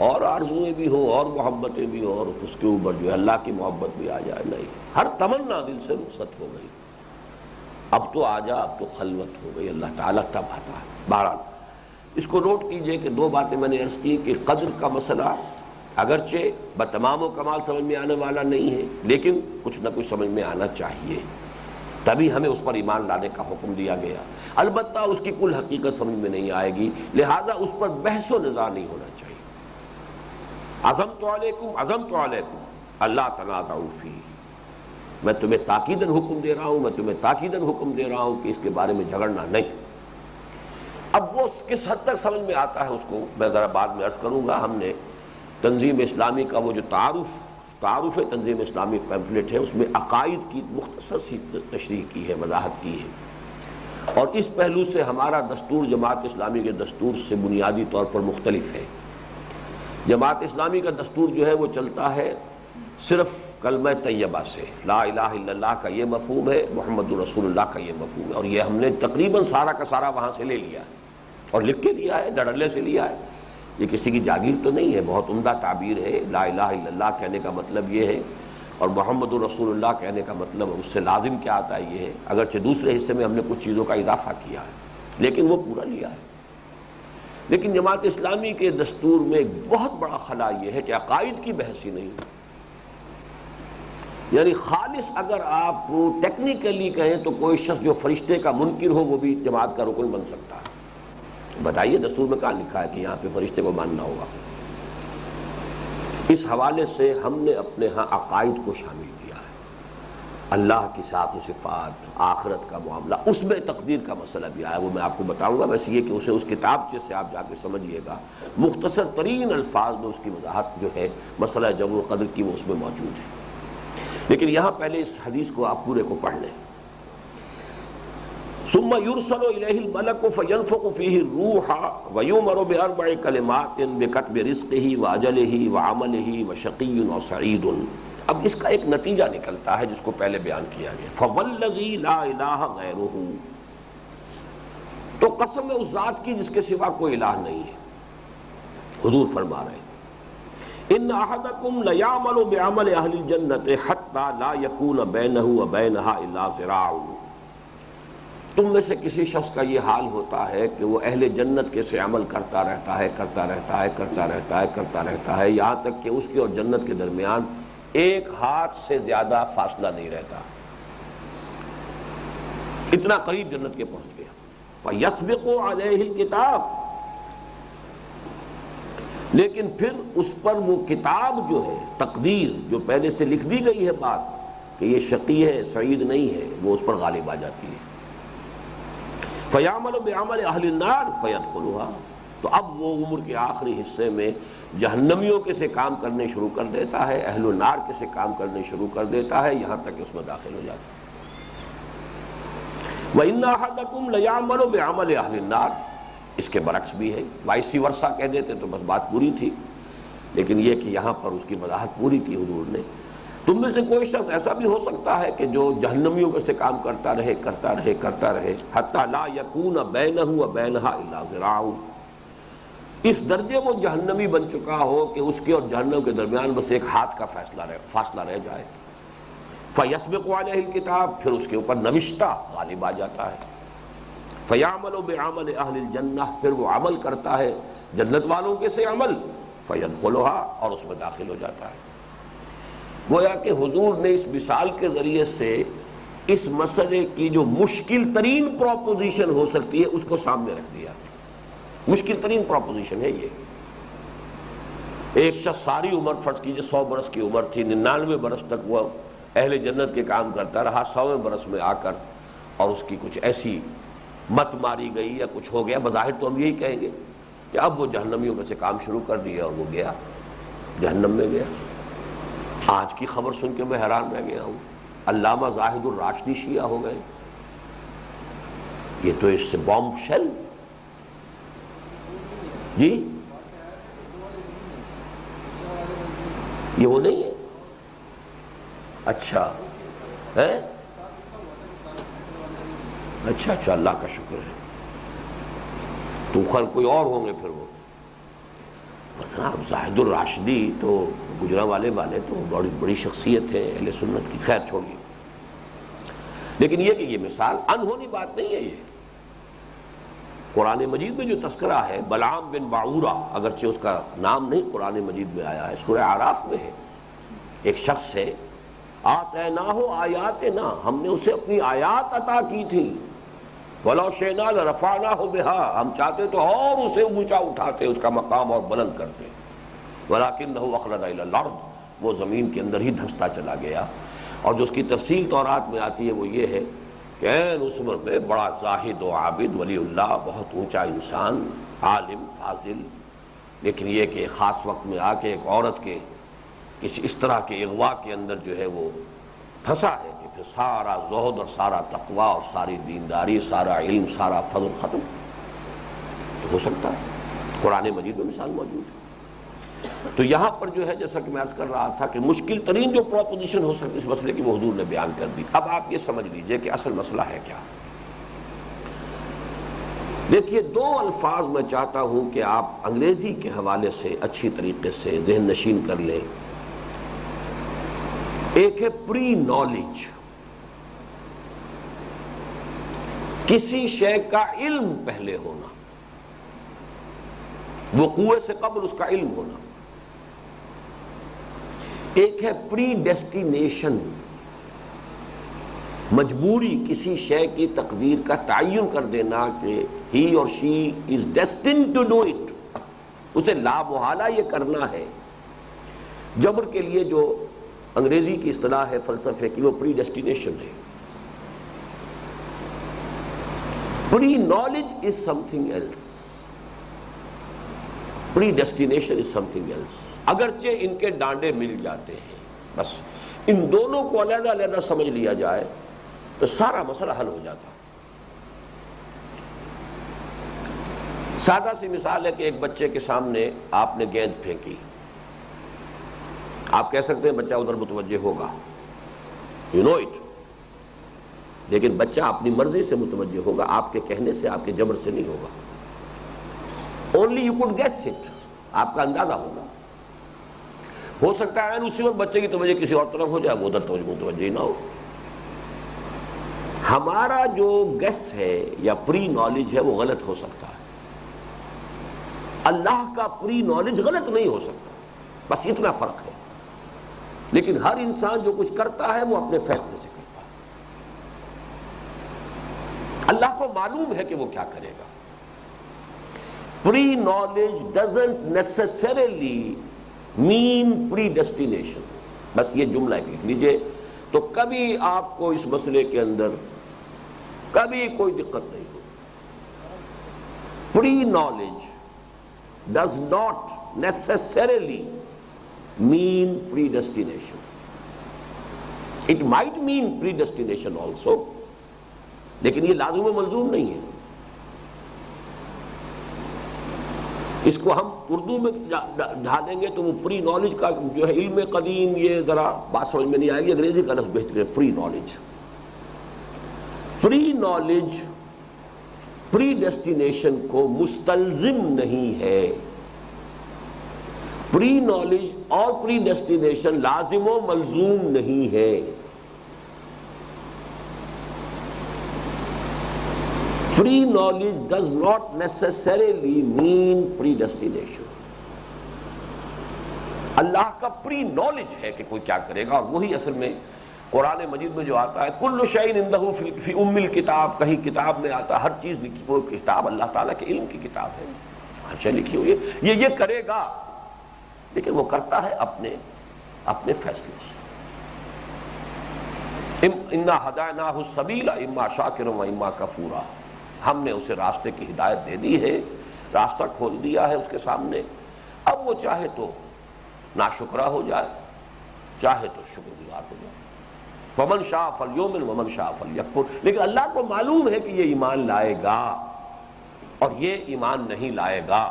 اور آرزویں بھی ہوں اور محبتیں بھی ہوں اور اس کے اوپر جو ہے اللہ کی محبت بھی آ جائے، نہیں، ہر تمنا دل سے رخصت ہو گئی۔ اب تو آجا اب تو خلوت ہو گئی، اللہ تعالیٰ تب آتا ہے۔ بہرحال اس کو نوٹ کیجئے کہ دو باتیں میں نے عرض کی کہ قدر کا مسئلہ اگرچہ بتمام و کمال سمجھ میں آنے والا نہیں ہے، لیکن کچھ نہ کچھ سمجھ میں آنا چاہیے، تبھی ہمیں اس پر ایمان لانے کا حکم دیا گیا۔ البتہ اس کی کل حقیقت سمجھ میں نہیں آئے گی، لہذا اس پر بحث و نزاع نہیں ہونا چاہیے۔ عزمت علیکم اللہ تنازعوا فیہ، میں تمہیں تاکیداً حکم دے رہا ہوں، میں تمہیں تاکیداً حکم دے رہا ہوں کہ اس کے بارے میں جھگڑنا نہیں۔ اب وہ کس حد تک سمجھ میں آتا ہے اس کو میں ذرا بعد میں عرض کروں گا۔ ہم نے تنظیم اسلامی کا وہ جو تعارف تنظیم اسلامی پیمفلٹ ہے، اس میں عقائد کی مختصر سی تشریح کی ہے، وضاحت کی ہے، اور اس پہلو سے ہمارا دستور جماعت اسلامی کے دستور سے بنیادی طور پر مختلف ہے۔ جماعت اسلامی کا دستور جو ہے وہ چلتا ہے صرف کلمہ طیبہ سے، لا الہ الا اللہ کا یہ مفہوم ہے، محمد رسول اللہ کا یہ مفہوم ہے، اور یہ ہم نے تقریباً سارا کا سارا وہاں سے لے لیا ہے اور لکھ کے لیا ہے، ڈڈلے سے لیا ہے۔ یہ کسی کی جاگیر تو نہیں ہے، بہت عمدہ تعبیر ہے۔ لا الہ الا اللہ کہنے کا مطلب یہ ہے، اور محمد رسول اللہ کہنے کا مطلب اس سے لازم کیا آتا ہے یہ ہے، اگرچہ دوسرے حصے میں ہم نے کچھ چیزوں کا اضافہ کیا ہے لیکن وہ پورا لیا ہے۔ لیکن جماعت اسلامی کے دستور میں ایک بہت بڑا خلا یہ ہے کہ عقائد کی بحث ہی نہیں، یعنی خالص اگر آپ ٹیکنیکلی کہیں تو کوئی شخص جو فرشتے کا منکر ہو وہ بھی جماعت کا رکن بن سکتا ہے۔ بتائیے دستور میں کہاں لکھا ہے کہ یہاں پہ فرشتے کو ماننا ہوگا؟ اس حوالے سے ہم نے اپنے ہاں عقائد کو شامل کیا ہے، اللہ کی ذات و صفات، آخرت کا معاملہ، اس میں تقدیر کا مسئلہ بھی آیا، وہ میں آپ کو بتاؤں گا۔ ویسے یہ کہ اسے اس کتابچے سے آپ جا کے سمجھیے گا، مختصر ترین الفاظ میں اس کی وضاحت جو ہے مسئلہ جبر و قدر کی وہ اس میں موجود ہے۔ لیکن یہاں پہلے اس حدیث کو آپ پورے کو پڑھ لیں۔ ثم يرسل إليه الملك فينفخ فيه الروح ويؤمر بأربع كلمات بكتب رزقه وأجله وعمله وشقي أو سعيد۔ اب اس کا ایک نتیجہ نکلتا ہے جس کو پہلے بیان کیا گیا، فوالذی لا الہ غیرہ، تو قسم ہے اس ذات کی جس کے سوا کوئی الہ نہیں ہے۔ حضور فرما رہے ہیں ان احدکم لیعمل بعمل اہل الجنۃ حتی لا یکون بینہ وبینہا الا ذراع، تم میں سے کسی شخص کا یہ حال ہوتا ہے کہ وہ اہل جنت کے سے عمل کرتا رہتا ہے یہاں تک کہ اس کی اور جنت کے درمیان ایک ہاتھ سے زیادہ فاصلہ نہیں رہتا، اتنا قریب جنت کے پہنچ گیا۔ فَيَسْبِقُ عَلَيْهِ الْكِتَابِ، لیکن پھر اس پر وہ کتاب جو ہے، تقدیر جو پہلے سے لکھ دی گئی ہے بات کہ یہ شقی ہے سعید نہیں ہے، وہ اس پر غالب آ جاتی ہے۔ فَيَعْمَلُ بِعَمَلِ أَهْلِ النَّارِ فَيَدْخُلُهَا، تو اب وہ عمر کے آخری حصے میں جہنمیوں کے سے کام کرنے شروع کر دیتا ہے، اہل النار کے سے کام کرنے شروع کر دیتا ہے، یہاں تک کہ اس میں داخل ہو جاتا ہے۔ وَإِنَّ أَحَدَكُمْ لَيَعْمَلُ بِعَمَلِ أَهْلِ النَّارِ، اس کے برعکس بھی ہے، وائسی ورثہ کہہ دیتے تو بس بات پوری تھی، لیکن یہ کہ یہاں پر اس کی وضاحت پوری کی حضور نے۔ تم میں سے کوئی شخص ایسا بھی ہو سکتا ہے کہ جو جہنمیوں کے سے کام کرتا رہے حتی لا یکون بینہ وبینہا الا ذراع، اس درجے وہ جہنمی بن چکا ہو کہ اس کے اور جہنم کے درمیان بس ایک ہاتھ کا فاصلہ رہ جائے۔ فیسبق علیہ الکتاب، پھر اس کے اوپر نوشتہ غالب آ جاتا ہے۔ فیعمل بعمل اہل الجنہ، پھر وہ عمل کرتا ہے جنت والوں کے سے عمل، فیدخلھا، اور اس میں داخل ہو جاتا ہے۔ گویا کہ حضور نے اس مثال کے ذریعے سے اس مسئلے کی جو مشکل ترین پروپوزیشن ہو سکتی ہے اس کو سامنے رکھ دیا۔ مشکل ترین پروپوزیشن ہے یہ، ایک شخص ساری عمر، فرض کیجئے 100 برس کی عمر تھی، 99 برس تک وہ اہل جنت کے کام کرتا رہا، 100ویں برس میں آ کر اور اس کی کچھ ایسی مت ماری گئی یا کچھ ہو گیا، بظاہر تو ہم یہی کہیں گے کہ اب وہ جہنمیوں کا سے کام شروع کر دیا اور وہ گیا جہنم میں گیا۔ آج کی خبر سن کے میں حیران رہ گیا ہوں، علامہ زاہد الراشدی شیعہ ہو گئے۔ یہ تو اس سے بامب شیل جی، یہ وہ نہیں ہے؟ اچھا ہے، اچھا اللہ کا شکر ہے، تو خیر کوئی اور ہوں گے پھر وہ، ورنہ زاہد الراشدی تو گجرانوالے والے تو بڑی بڑی شخصیت ہے اہل سنت کی۔ خیر چھوڑیے، لیکن یہ کہ یہ مثال انہونی بات نہیں ہے۔ یہ قرآن مجید میں جو تذکرہ ہے بلعام بن باعورہ، اگرچہ اس کا نام نہیں قرآن مجید میں آیا ہے، سورہ اعراف میں ہے، ایک شخص ہے آتیناہ آیاتنا، ہم نے اسے اپنی آیات عطا کی تھی، وَلَوْ شِئْنَا لَرَفَعْنَاهُ بِهَا، ہم چاہتے تو اور اسے اونچا اٹھاتے، اس کا مقام اور بلند کرتے، وَلَكِنَّهُ أَخْلَدَ إِلَى الْأَرْضِ، وہ زمین کے اندر ہی دھنستا چلا گیا۔ اور جو اس کی تفصیل تورات میں آتی ہے وہ یہ ہے کہ اس عمر میں بڑا زاہد و عابد ولی اللہ، بہت اونچا انسان، عالم فاضل، لیکن یہ کہ خاص وقت میں آ کے ایک عورت کے کسی اس طرح کے اغوا کے اندر جو ہے وہ پھنسا ہے کہ پھر سارا زہد اور سارا تقوی اور ساری دینداری، سارا علم، سارا فضل ختم۔ تو ہو سکتا ہے، قرآن مجید میں مثال موجود ہے۔ تو یہاں پر جو ہے جیسا کہ میں عرض کر رہا تھا کہ مشکل ترین جو پروپوزیشن ہو سکتی اس مسئلے کی وہ حضور نے بیان کر دی۔ اب آپ یہ سمجھ لیجئے کہ اصل مسئلہ ہے کیا۔ دیکھیے، دو الفاظ میں چاہتا ہوں کہ آپ انگریزی کے حوالے سے اچھی طریقے سے ذہن نشین کر لیں۔ ایک ہے پری نالج، کسی شے کا علم پہلے ہونا، وقوع سے قبل اس کا علم ہونا۔ ایک ہے پری ڈیسٹینیشن، مجبوری کسی شے کی تقدیر کا تعین کر دینا کہ ہی اور شی از ڈیسٹنڈ ٹو ڈو اٹ، اسے لا محالہ یہ کرنا ہے۔ جبر کے لیے جو انگریزی کی اصطلاح ہے فلسفے کی، وہ پری ڈیسٹینیشن ہے۔ Pre knowledge is something else, predestination is something else. اگرچہ ان کے ڈانڈے مل جاتے ہیں، بس ان دونوں کو علیحدہ علیحدہ سمجھ لیا جائے تو سارا مسئلہ حل ہو جاتا۔ سادہ سی مثال ہے کہ ایک بچے کے سامنے آپ نے گیند پھینکی، آپ کہہ سکتے ہیں بچہ ادھر متوجہ ہوگا، یو نو اٹ، لیکن بچہ اپنی مرضی سے متوجہ ہوگا، آپ کے کہنے سے، آپ کے جبر سے نہیں ہوگا۔ Only you could guess it, آپ کا اندازہ ہوگا۔ ہو سکتا ہے اسی وقت بچے کی توجہ کسی اور طرف ہو جائے، وہ ادھر متوجہ ہی نہ ہو۔ ہمارا جو گیس ہے یا پری نالج ہے وہ غلط ہو سکتا ہے، اللہ کا پری نالج غلط نہیں ہو سکتا، بس اتنا فرق ہے۔ لیکن ہر انسان جو کچھ کرتا ہے وہ اپنے فیصلے سے کرتا ہے، اللہ کو معلوم ہے کہ وہ کیا کرے گا۔ Pre knowledge doesn't necessarily mean predestination, بس یہ جملہ ایک لکھ لیجئے تو کبھی آپ کو اس مسئلے کے اندر کبھی کوئی دقت نہیں ہوگی۔ Pre knowledge does not necessarily mean predestination. It might mean predestination also، لیکن یہ لازم و ملزوم نہیں ہے۔ اس کو ہم اردو میں ڈھالیں گے تو وہ پری نالج کا جو ہے علم قدیم، یہ ذرا بات سمجھ میں نہیں آئے گی، انگریزی کا لفظ بہتر ہے پری نالج۔ پری نالج پری ڈیسٹینیشن کو مستلزم نہیں ہے۔ پری نالج اور پری ڈیسٹینیشن لازم و ملزوم نہیں ہے۔ Pre knowledge does not necessarily mean predestination. اللہ کا پری نالج ہے کہ کوئی کیا کرے گا، اور وہی اصل میں قرآن مجید میں جو آتا ہے کل شیء عندہ فی ام الکتاب، کہیں کتاب میں آتا ہے، ہر چیز لکھی، وہ کتاب اللہ تعالیٰ کے علم کی کتاب ہے، ہر شے لکھی ہوئی ہے، یہ کرے گا، لیکن وہ کرتا ہے اپنے فیصلے سے۔ انا ہدیناہ السبیل اما شاکرا و اما کفورا، ہم نے اسے راستے کی ہدایت دے دی ہے، راستہ کھول دیا ہے اس کے سامنے، اب وہ چاہے تو ناشکرا ہو جائے، چاہے تو شکر گزار ہو جائے۔ فمن شاء فلیؤمن ومن شاء فلیکفر، لیکن اللہ کو معلوم ہے کہ یہ ایمان لائے گا اور یہ ایمان نہیں لائے گا،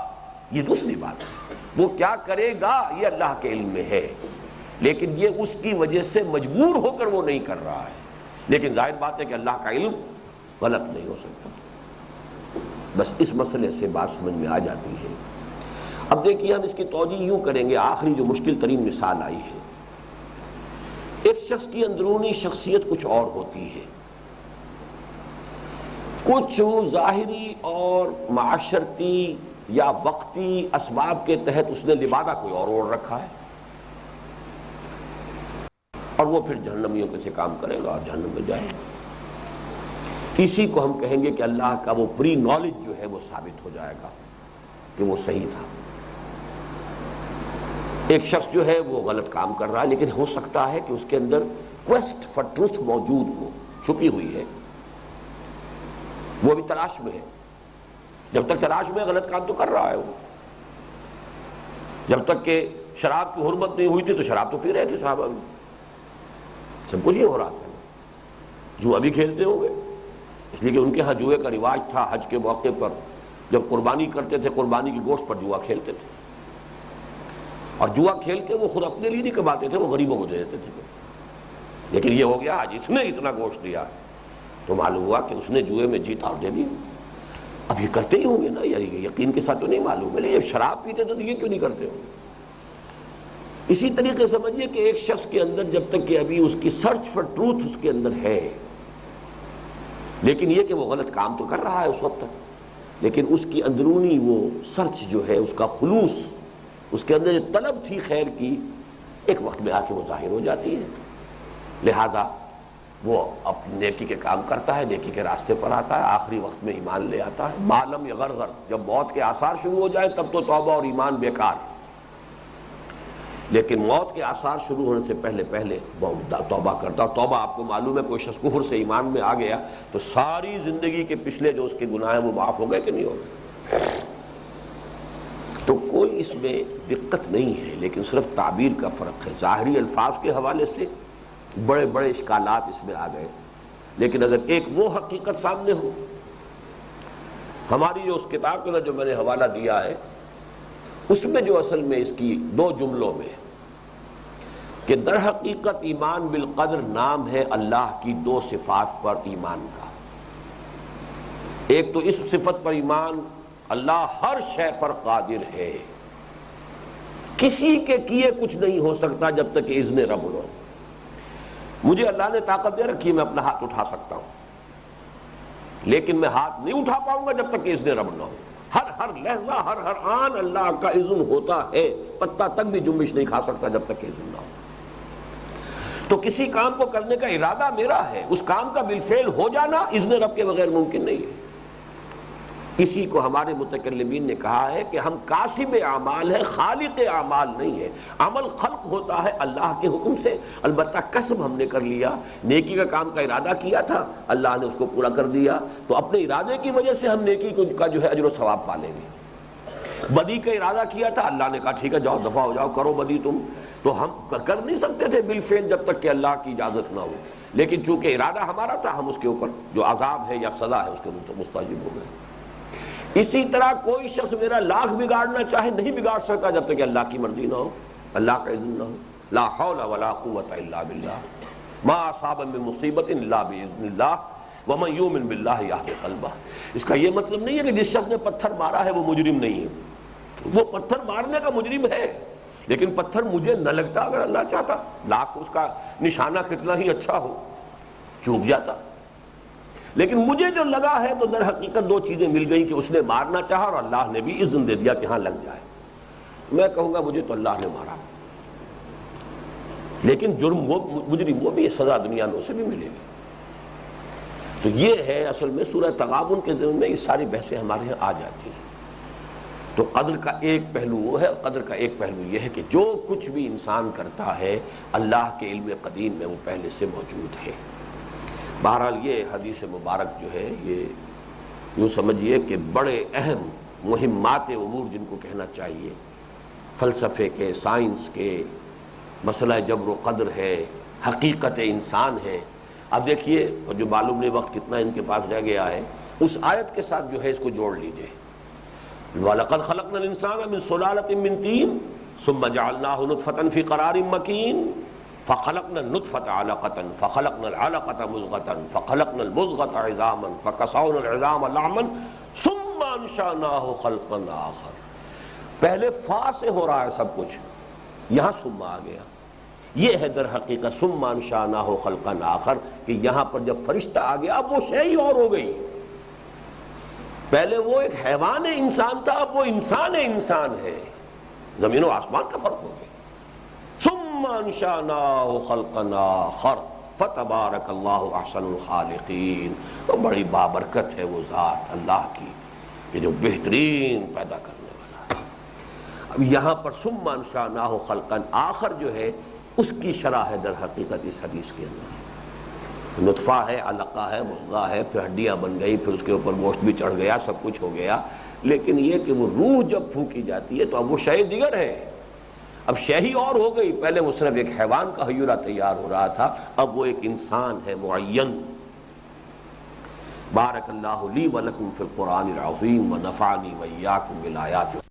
یہ دوسری بات ہے۔ وہ کیا کرے گا یہ اللہ کے علم میں ہے، لیکن یہ اس کی وجہ سے مجبور ہو کر وہ نہیں کر رہا ہے، لیکن ظاہر بات ہے کہ اللہ کا علم غلط نہیں ہو سکتا۔ بس اس مسئلے سے بات سمجھ میں آ جاتی ہے۔ اب دیکھیے ہم اس کی توجیہ یوں کریں گے، آخری جو مشکل ترین مثال آئی ہے، ایک شخص کی اندرونی شخصیت کچھ اور ہوتی ہے، کچھ ظاہری اور معاشرتی یا وقتی اسباب کے تحت اس نے لبادہ کوئی اور اوڑھ رکھا ہے، اور وہ پھر جہنمیوں کے سے کام کرے گا اور جہنم میں جائے گا۔ اسی کو ہم کہیں گے کہ اللہ کا وہ پری نالج جو ہے وہ ثابت ہو جائے گا کہ وہ صحیح تھا۔ ایک شخص جو ہے وہ غلط کام کر رہا ہے، لیکن ہو سکتا ہے کہ اس کے اندر کویسٹ فار ٹروتھ موجود ہو، چھپی ہوئی ہے، وہ بھی تلاش میں ہے۔ جب تک تلاش میں غلط کام تو کر رہا ہے وہ، جب تک کہ شراب کی حرمت نہیں ہوئی تھی تو شراب تو پی رہے تھے صحابہ بھی، سب کچھ یہ ہو رہا تھا۔ جوا بھی کھیلتے ہوں گے، اس لیے کہ ان کے ہاں جوئے کا رواج تھا، حج کے موقع پر جب قربانی کرتے تھے قربانی کی گوشت پر جوا کھیلتے تھے، اور جوا کھیل کے وہ خود اپنے لیے نہیں کماتے تھے، وہ غریبوں کو دے دیتے تھے۔ لیکن یہ ہو گیا آج اس نے اتنا گوشت دیا تو معلوم ہوا کہ اس نے جوئے میں جیتا اور دے دی۔ اب یہ کرتے ہی ہوں گے نا، یہ یقین کے ساتھ تو نہیں معلوم ہے، لیکن شراب پیتے تو یہ کیوں نہیں کرتے ہوں؟ اسی طریقے سمجھیے کہ ایک شخص کے اندر جب تک کہ ابھی اس کی سرچ فار ٹروتھ اس کے اندر ہے، لیکن یہ کہ وہ غلط کام تو کر رہا ہے اس وقت تک، لیکن اس کی اندرونی وہ سرچ جو ہے، اس کا خلوص، اس کے اندر جو طلب تھی خیر کی، ایک وقت میں آ کے وہ ظاہر ہو جاتی ہے۔ لہذا وہ اپنی نیکی کے کام کرتا ہے، نیکی کے راستے پر آتا ہے، آخری وقت میں ایمان لے آتا ہے۔ معلم یغرغر، جب موت کے آثار شروع ہو جائیں تب تو توبہ اور ایمان بیکار، لیکن موت کے آثار شروع ہونے سے پہلے پہلے توبہ کرتا، اور توبہ آپ کو معلوم ہے، کوئی شخص کفر سے ایمان میں آ گیا تو ساری زندگی کے پچھلے جو اس کے گناہ ہیں وہ معاف ہو گئے کہ نہیں ہو گئے؟ تو کوئی اس میں دقت نہیں ہے، لیکن صرف تعبیر کا فرق ہے۔ ظاہری الفاظ کے حوالے سے بڑے بڑے اشکالات اس میں آ گئے، لیکن اگر ایک وہ حقیقت سامنے ہو، ہماری جو اس کتاب کا جو میں نے حوالہ دیا ہے اس میں جو اصل میں اس کی دو جملوں میں کہ در حقیقت ایمان بالقدر نام ہے اللہ کی دو صفات پر ایمان کا۔ ایک تو اس صفت پر ایمان، اللہ ہر شے پر قادر ہے، کسی کے کیے کچھ نہیں ہو سکتا جب تک کہ اذن رب ہو۔ مجھے اللہ نے طاقت دے رکھی ہے، میں اپنا ہاتھ اٹھا سکتا ہوں، لیکن میں ہاتھ نہیں اٹھا پاؤں گا جب تک کہ اذن رب نہ ہو۔ ہر لحظہ ہر آن اللہ کا اذن ہوتا ہے، پتہ تک بھی جنبش نہیں کھا سکتا جب تک کہ اذن نہ ہو۔ تو کسی کام کو کرنے کا ارادہ میرا ہے، اس کام کا بالفعل ہو جانا اذن رب کے بغیر ممکن نہیں ہے۔ اسی کو ہمارے متکلمین نے کہا ہے کہ ہم کاسب اعمال ہیں، خالق اعمال نہیں ہے۔ عمل خلق ہوتا ہے اللہ کے حکم سے، البتہ کسب ہم نے کر لیا، نیکی کا کام کا ارادہ کیا تھا، اللہ نے اس کو پورا کر دیا، تو اپنے ارادے کی وجہ سے ہم نیکی کا جو ہے اجر و ثواب پا لیں گے۔ بدی کا ارادہ کیا تھا، اللہ نے کہا ٹھیک ہے جاؤ دفع ہو جاؤ، کرو بدی تم، تو ہم کر نہیں سکتے تھے بالفعل جب تک کہ اللہ کی اجازت نہ ہو، لیکن چونکہ ارادہ ہمارا تھا، ہم اس کے اوپر جو عذاب ہے یا سزا ہے اس کے مستحق ہو گئے۔ اسی طرح کوئی شخص میرا لاکھ بگاڑنا چاہے نہیں بگاڑ سکتا جب تک کہ اللہ کی مرضی نہ ہو، اللہ کا اذن نہ ہو۔ لا حول ولا قوت الا باللہ، ما اصاب من مصیبت الا باذن اللہ ومن یؤمن باللہ یہد قلبہ۔ اس کا یہ مطلب نہیں ہے کہ جس شخص نے پتھر مارا ہے وہ مجرم نہیں ہے، وہ پتھر مارنے کا مجرم ہے، لیکن پتھر مجھے نہ لگتا اگر اللہ چاہتا، لاکھ اس کا نشانہ کتنا ہی اچھا ہو چوک جاتا، لیکن مجھے جو لگا ہے تو در حقیقت دو چیزیں مل گئیں کہ اس نے مارنا چاہا اور اللہ نے بھی اذن دے دیا کہ ہاں لگ جائے۔ میں کہوں گا مجھے تو اللہ نے مارا، لیکن جرم وہ مجرم وہ بھی سزا دنیا میں اسے بھی ملے گی۔ تو یہ ہے اصل میں سورہ تغابن کے ضمن میں یہ ساری بحثیں ہمارے یہاں آ جاتی ہیں۔ تو قدر کا ایک پہلو وہ ہے، اور قدر کا ایک پہلو یہ ہے کہ جو کچھ بھی انسان کرتا ہے اللہ کے علم قدیم میں وہ پہلے سے موجود ہے۔ بہرحال یہ حدیث مبارک جو ہے یہ یوں سمجھیے کہ بڑے اہم مہمات امور جن کو کہنا چاہیے، فلسفے کے، سائنس کے، مسئلہ جبر و قدر ہے، حقیقت انسان ہے۔ اب دیکھیے، اور جو معلوم نہیں وقت کتنا ان کے پاس رہ گیا ہے، اس آیت کے ساتھ جو ہے اس کو جوڑ لیجئے، وَلَقَدْ خَلَقْنَا الْإِنسَانَ مِنْ صُلَالَةٍ مِّن طِينٍ ثُمَّ جَعَلْنَاهُ نُطْفَةً فِي قَرَارٍ مَّكِينٍ فَخَلَقْنَا النُّطْفَةَ عَلَقَةً فَخَلَقْنَا الْعَلَقَةَ مُضْغَةً فَخَلَقْنَا الْمُضْغَةَ عِظَامًا فَكَسَوْنَا الْعِظَامَ لَحْمًا ثُمَّ أَنشَأْنَاهُ خَلْقًا آخَرَ۔ پہلے فا سے ہو رہا ہے سب کچھ، یہاں ثم آ گیا۔ یہ ہے در حقیقت ثم انشأناہ خلقا آخر، کہ یہاں پر جب فرشتہ آ گیا اب وہ شے ہی اور ہو گئی۔ پہلے وہ ایک حیوان انسان تھا، اب وہ انسان ہے، زمین و آسمان کا فرق ہو گیا۔ ثم انشأناہ خلقا آخر فتبارک اللہ احسن الخالقین۔ تو بڑی بابرکت ہے وہ ذات اللہ کی کہ جو بہترین پیدا کرنے والا ہے۔ اب یہاں پر ثم انشأناہ خلقا آخر جو ہے اس کی شرح ہے در حقیقت اس حدیث کے اندر۔ نطفہ ہے، علقہ ہے، مضغہ ہے، پھر ہڈیاں بن گئی، پھر اس کے اوپر گوشت بھی چڑھ گیا، سب کچھ ہو گیا، لیکن یہ کہ وہ روح جب پھونکی جاتی ہے تو اب وہ شے دیگر ہے، اب شے ہی اور ہو گئی۔ پہلے وہ صرف ایک حیوان کا حیرہ تیار ہو رہا تھا، اب وہ ایک انسان ہے معین۔ بارک اللہ لی ولکم فی القرآن العظیم ونفعنی وإیاکم بالآیات